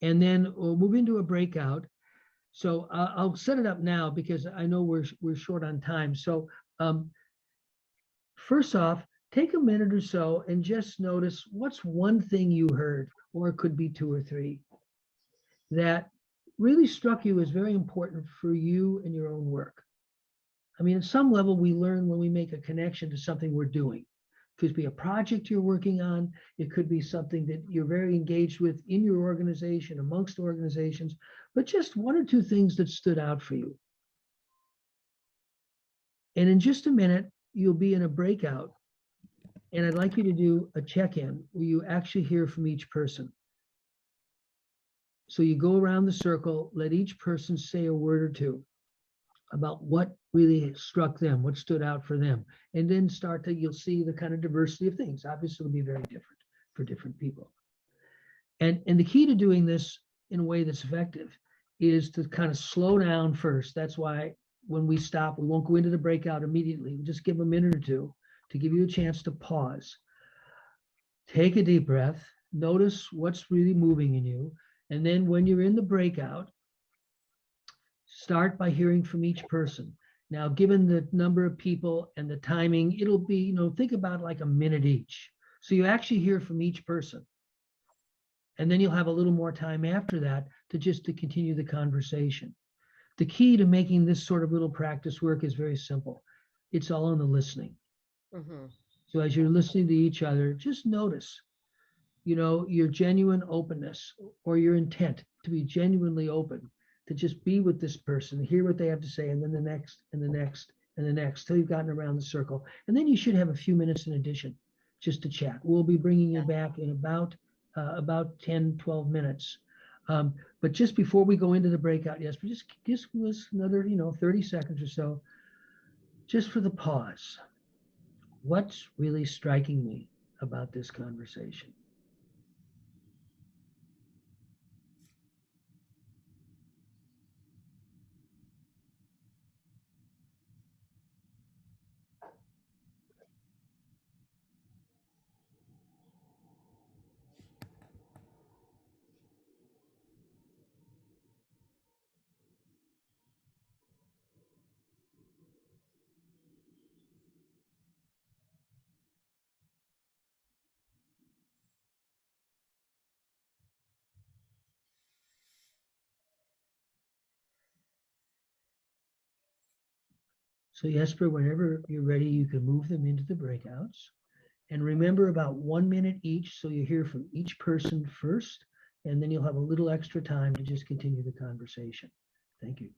and then we'll move into a breakout. So I'll set it up now because I know we're short on time. So first off, take a minute or so and just notice what's one thing you heard, or it could be two or three, that really struck you as very important for you and your own work. I mean, at some level, we learn when we make a connection to something we're doing. It could be a project you're working on. It could be something that you're very engaged with in your organization, amongst organizations, but just one or two things that stood out for you. And in just a minute, you'll be in a breakout. And I'd like you to do a check-in where you actually hear from each person. So you go around the circle, let each person say a word or two about what really struck them, what stood out for them. And then you'll see the kind of diversity of things. Obviously, it'll be very different for different people. And the key to doing this in a way that's effective is to kind of slow down first. That's why when we stop, we won't go into the breakout immediately. We'll just give a minute or two to give you a chance to pause. Take a deep breath, notice what's really moving in you. And then when you're in the breakout, start by hearing from each person. Now, given the number of people and the timing, it'll be, think about like a minute each. So you actually hear from each person. And then you'll have a little more time after that to continue the conversation. The key to making this sort of little practice work is very simple. It's all in the listening. Mm-hmm. So as you're listening to each other, just notice, your genuine openness or your intent to be genuinely open, to just be with this person, hear what they have to say, and then the next, and the next, and the next, till you've gotten around the circle. And then you should have a few minutes in addition just to chat. We'll be bringing you back in about 10, 12 minutes. But just before we go into the breakout, yes, but just give us another, 30 seconds or so, just for the pause. What's really striking me about this conversation? So Jesper, whenever you're ready, you can move them into the breakouts. And remember, about 1 minute each, so you hear from each person first, and then you'll have a little extra time to just continue the conversation. Thank you.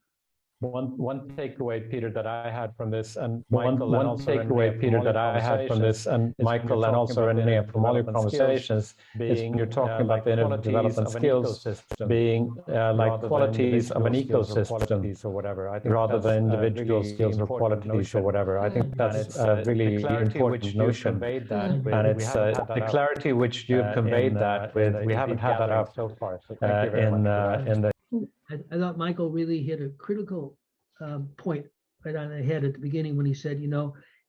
One takeaway, Peter, that I had from this, and One takeaway, Peter, that I had from this, and Michael and also Renée from all your conversations, is when you're talking about the innovative development skills being like qualities of an ecosystem, or whatever, rather than individual skills or qualities or whatever. I think that's a really important notion, and it's the clarity which you conveyed that with. We haven't had that out so far. So thank you very much in the. I thought Michael really hit a critical point right on the head at the beginning when he said,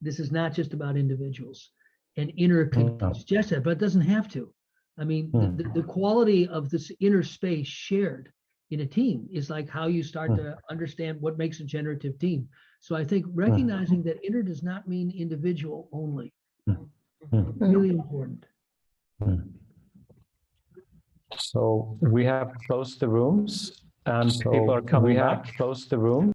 this is not just about individuals and inner just that, but it doesn't have to. I mean, the quality of this inner space shared in a team is like how you start to understand what makes a generative team. So I think recognizing that inner does not mean individual only. Really important. So we have closed the rooms. And so people are coming back. Close the room.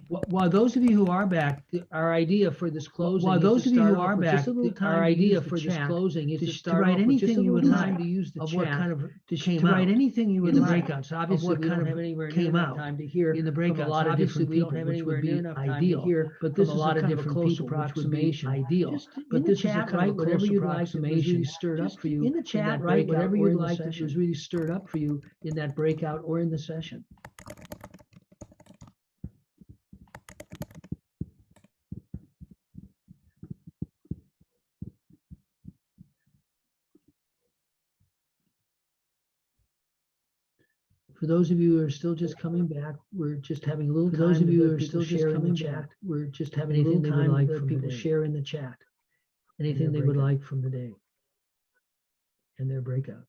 While those of you who are back, our idea for this closing. While those of you who are back, our idea for this closing is to write anything you would like to use the chat kind of to write anything you would like. Breakouts. Obviously, what kind of came out time to hear in the breakouts. A lot of different people, which would be ideal. But this is a lot of different close approximation. Ideal. But this chat, right? Whatever you'd like that was really stirred up for you in the chat, right? Whatever you'd like that was really stirred up for you in that breakout or in the session. For those of you who are still just coming back, we're just having a little time. For those of you who are still just coming back, we're just having a little time like for people share in the chat. Anything they would like from the day and their breakout.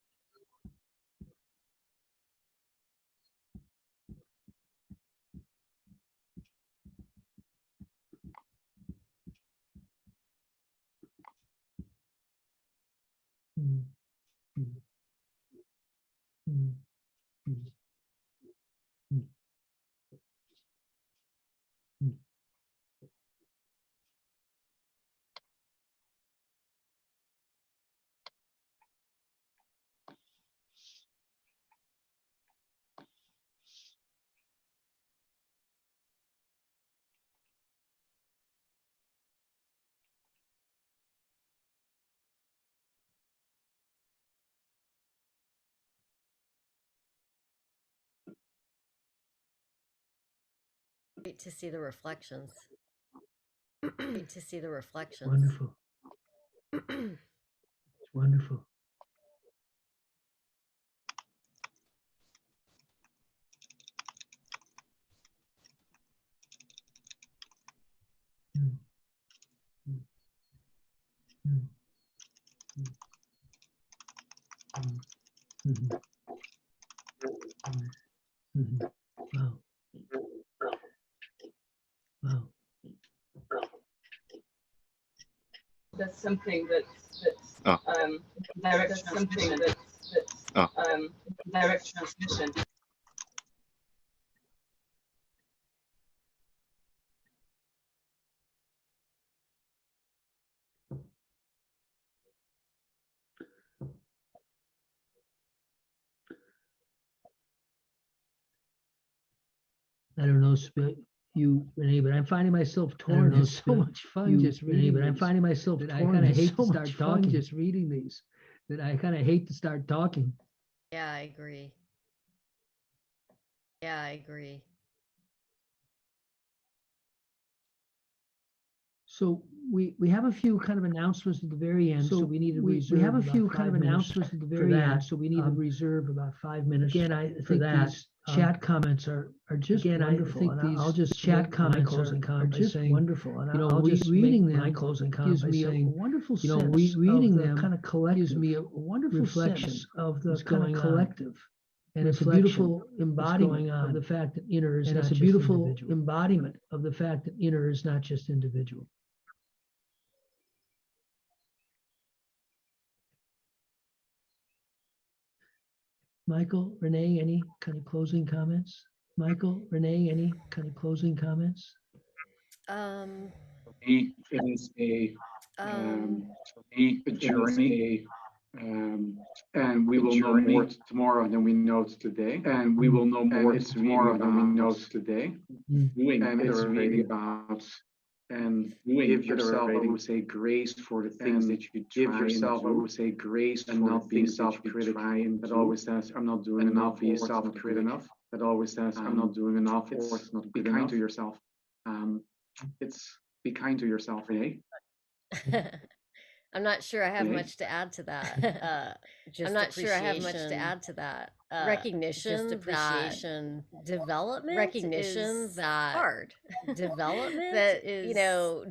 Great to see the reflections. Great to see the reflections. Wonderful. It's wonderful. Wow. Wow. That's something that's direct something that's direct transmission. I don't know you, Renée, but I'm finding myself torn. It's so much fun just reading. But I'm finding myself torn. I kind of hate to start talking. Just reading these, that I kind of hate to start talking. Yeah, I agree. Yeah, I agree. So we have a few kind of announcements at the very end. So we need to reserve. We have a few kind of announcements at the very end. So we need to reserve about 5 minutes. Again, I think these chat comments are just wonderful. I think these I'll just chat comments are just wonderful. And I'll just reading them. My closing comments gives me a wonderful sense. Reading them kind of collective gives me a wonderful reflection of the kind of collective. And it's a beautiful embodiment of the fact that inner is not just individual. And it's a beautiful embodiment of the fact that inner is not just individual. Michael, Renee, any kind of closing comments? Michael, Renee, any kind of closing comments? It is a journey, and we will know more tomorrow than we know today. And we will know more tomorrow than we know today. And it's really about give yourself, I would say, grace for the things that you give yourself. I would say grace and not being self-critical. That always says, I'm not doing enough. Be self-critical enough. That always says, I'm not doing enough. It's not be kind to yourself. It's be kind to yourself, Renee. I'm not sure I have much to add to that. I'm not sure I have much to add to that. Recognition, just appreciation, development, recognition that hard development that is,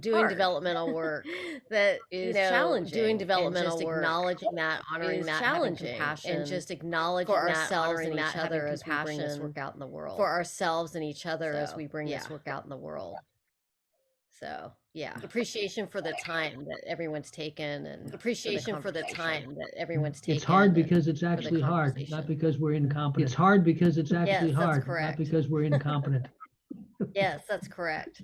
doing hard. Developmental work that is challenging, doing developmental work, acknowledging that, honoring that, challenging, compassion, and just acknowledging for that, ourselves and each other as we bring this work out in the world, for ourselves and each other as we bring this work out in the world. So yeah, appreciation for the time that everyone's taken, and appreciation for the time that everyone's taken. It's hard because it's actually hard, not because we're incompetent. It's hard because it's actually hard, not because we're incompetent. Yes, that's correct.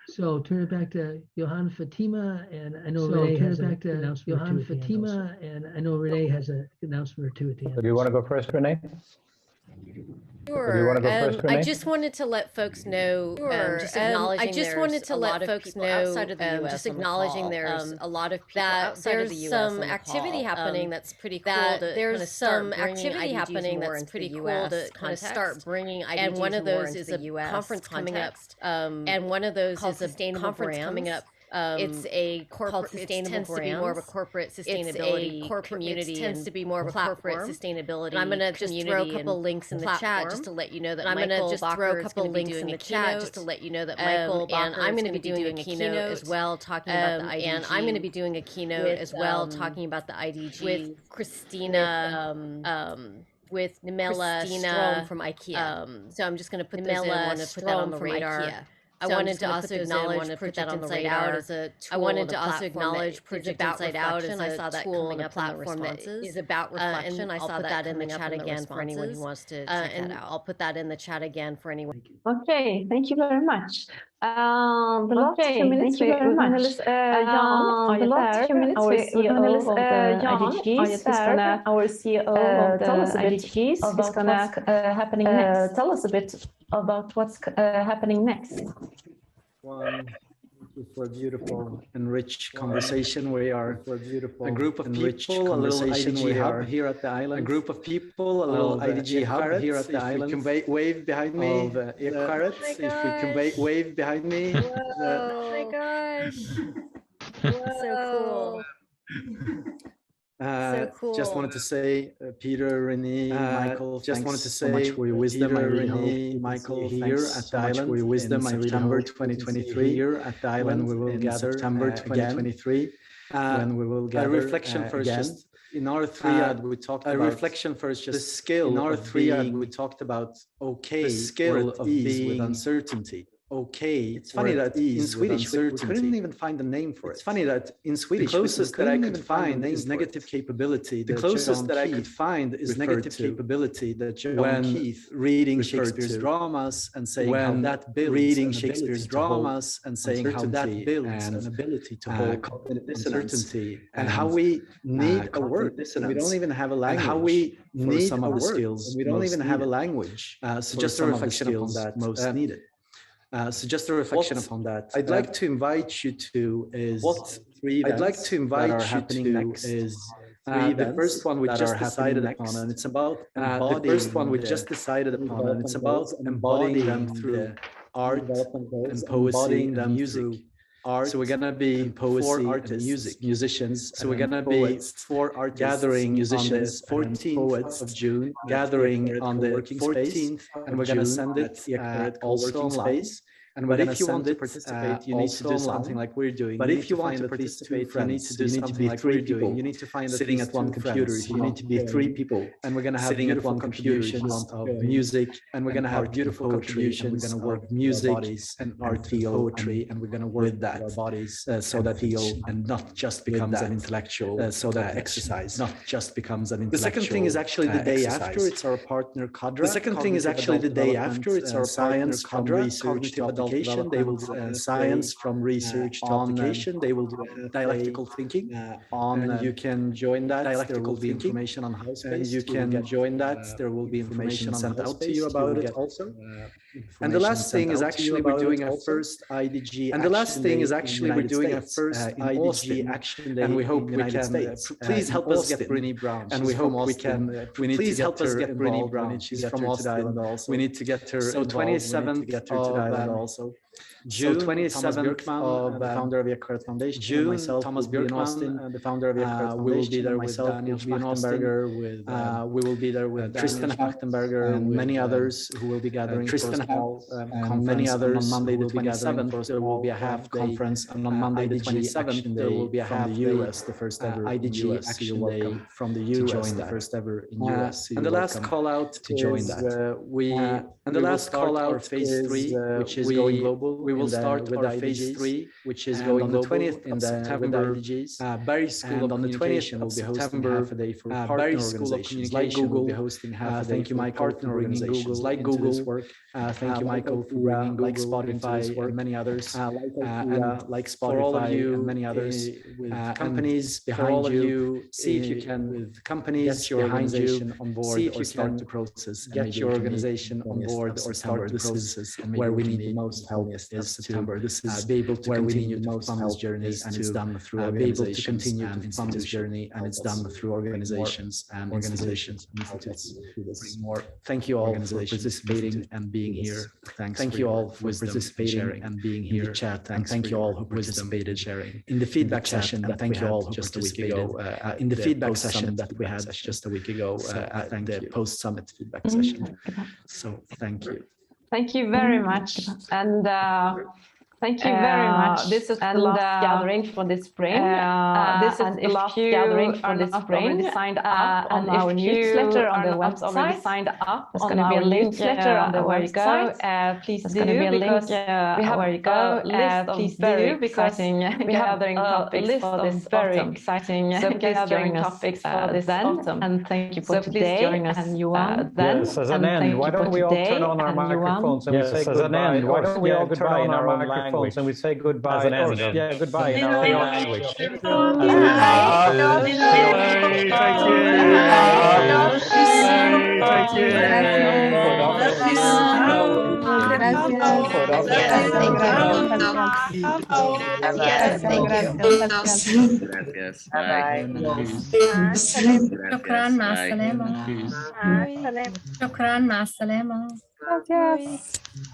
So turn it back to Johan Fatima, and I know Renee has an announcement. Johan Fatima, and I know Renee has an announcement or two at the end. Do you want to go first, Renee? Sure. I just wanted to let folks know, just acknowledging outside of the US, just acknowledging there's a lot of people outside of the US. There's some activity happening that's pretty cool. There's some activity happening that's pretty cool to kind of start bringing IDGs and one of those is a conference coming up. And one of those is a conference coming up. It's a corporate sustainable tends to be more of a corporate sustainability community. It tends to be more of a corporate sustainability. And I'm going to just throw a couple links in the chat just to let you know that I'm going to just throw a couple links in the chat just to let you know that Michael Bakker and I'm going to be doing a keynote as well talking about the IDG. And I'm going to be doing a keynote as well talking about the IDG with Christina. With Nimela Strom from IKEA. So I'm just going to put those in. I want to put that on the radar. I wanted to also acknowledge Project Inside Out as a tool. I wanted to also acknowledge Project Inside Out as a tool on a platform that is about reflection. I saw that in the chat again for anyone who wants to check that out. I'll put that in the chat again for anyone. Okay, thank you very much. The last few minutes we're going to list Jan, the last few minutes we're going to list Jan, is gonna our CEO of the IDGs, is gonna happening next. Tell us a bit about what's happening next. Thank you for a beautiful and rich conversation. We are a group of people, a little IDG hub here at the island. A group of people, a little IDG hub here at the island. If you can wave behind me, if you can wave behind me. Oh my gosh. So cool. So cool. Just wanted to say, Peter, Renee, Michael, just wanted to say so much for your wisdom. Peter, Renee, Michael, here at the island for your wisdom. In September 2023, here at the island, when we will gather September 2023, when we will gather. A reflection first, just in our triad, we talked about a reflection first, just the skill. In our triad, we talked about the skill of being with uncertainty. Okay, it's funny that in Swedish we couldn't even find a name for it. It's funny that in Swedish the closest that I could find is negative capability. The closest that I could find is negative capability that John Keith reading Shakespeare's dramas and saying how that builds reading Shakespeare's dramas and saying how that builds an ability to hold uncertainty and how we need a word. We don't even have a language. And how we need some of the skills. We don't even have a language. So just a reflection upon that most needed. So just a reflection upon that. I'd like to invite you to is what three events I'd like to invite you to next is The first one we just decided upon, and it's about embodying them through art and poesy and music. Art, so we're going to be four artists, musicians. So we're going to be four artists gathering musicians on the 14th of June, gathering on the 14th, and we're going to send it also online. But if you want to participate, you need to do something like we're doing. But if you want to participate, you need to do something like we're doing. You need to find sitting at one computer. You need to be 3 people, and we're going to have sitting at one contributions of music, and we're going to have beautiful contributions. We're going to work music and art, poetry, and we're going to work with that bodies, so that feel and not just becomes an intellectual, so that exercise not just becomes an intellectual. The second thing is actually the day after. It's our partner Cadra. The second thing is actually the day after. It's our science from research to application. They will do science from research to application. They will do dialectical thinking. And you can join that. There will be information on how space. You can join that. There will be information sent out to you about it also. And the last thing is actually we're doing our first IDG. And the last thing is actually we're doing our first IDG action day. And we hope we can. Please help us get Renée Brown. And we hope we can. We need to help us get Renée Brown. She's from Austin. We need to get her. So 27th also. June, so 27th of the founder of Bakker Foundation. June, myself, Thomas Björkman, the founder of Bakker Foundation. We will be there with Daniel Schmachtenberger, we will be there with Tristan Schmachtenberger and many others who will be gathering. Tristan and many others on Monday the 27th. There will be a half conference, and on Monday the 27th there will be a half the US, the first ever IDG action day from the US, join the first ever in US. And the last call out to join that. And the last call out phase 3, which is going global. We will start our phase 3, which is going on the 20th of September. Barry School of Communication will be hosting half a day for partner organizations like Google. Will be hosting half a day. Thank you, Michael, partner organizations like Google. Thank you, Michael, for bringing Google, like Spotify, and many others, and like Spotify and many others, with companies behind you. See if you can, with companies get your organization on board, see if you start the process. Get your organization on board or start the process. Where we need the most help is September. This is be able to continue to fund this journey, and it's done through organizations. Be able to continue to fund this journey, and it's done through organizations and institutes. More. Thank you all for participating and being here. Thank you all for participating and being here in the chat. And thank you all who participated sharing in the feedback session. Thank you all just a week ago in the feedback session that we had just a week ago at the post-summit feedback session. So thank you. Thank you very much. And thank you very much. This is the last gathering for this spring. This is the last gathering for this spring. Signed up on our newsletter on the website. Already signed up. There's going to be a newsletter on the website. Please do, because we have where you go. Please do, because we have gathering topics for this very exciting. So please join topics for this autumn. And thank you for today. Join us and you then. Yes, as an end, why don't we all turn on our microphones and we say goodbye? Why don't we all turn on our microphones and we say goodbye? As an end. Yeah, goodbye in our own language. شكرا مع السلامة.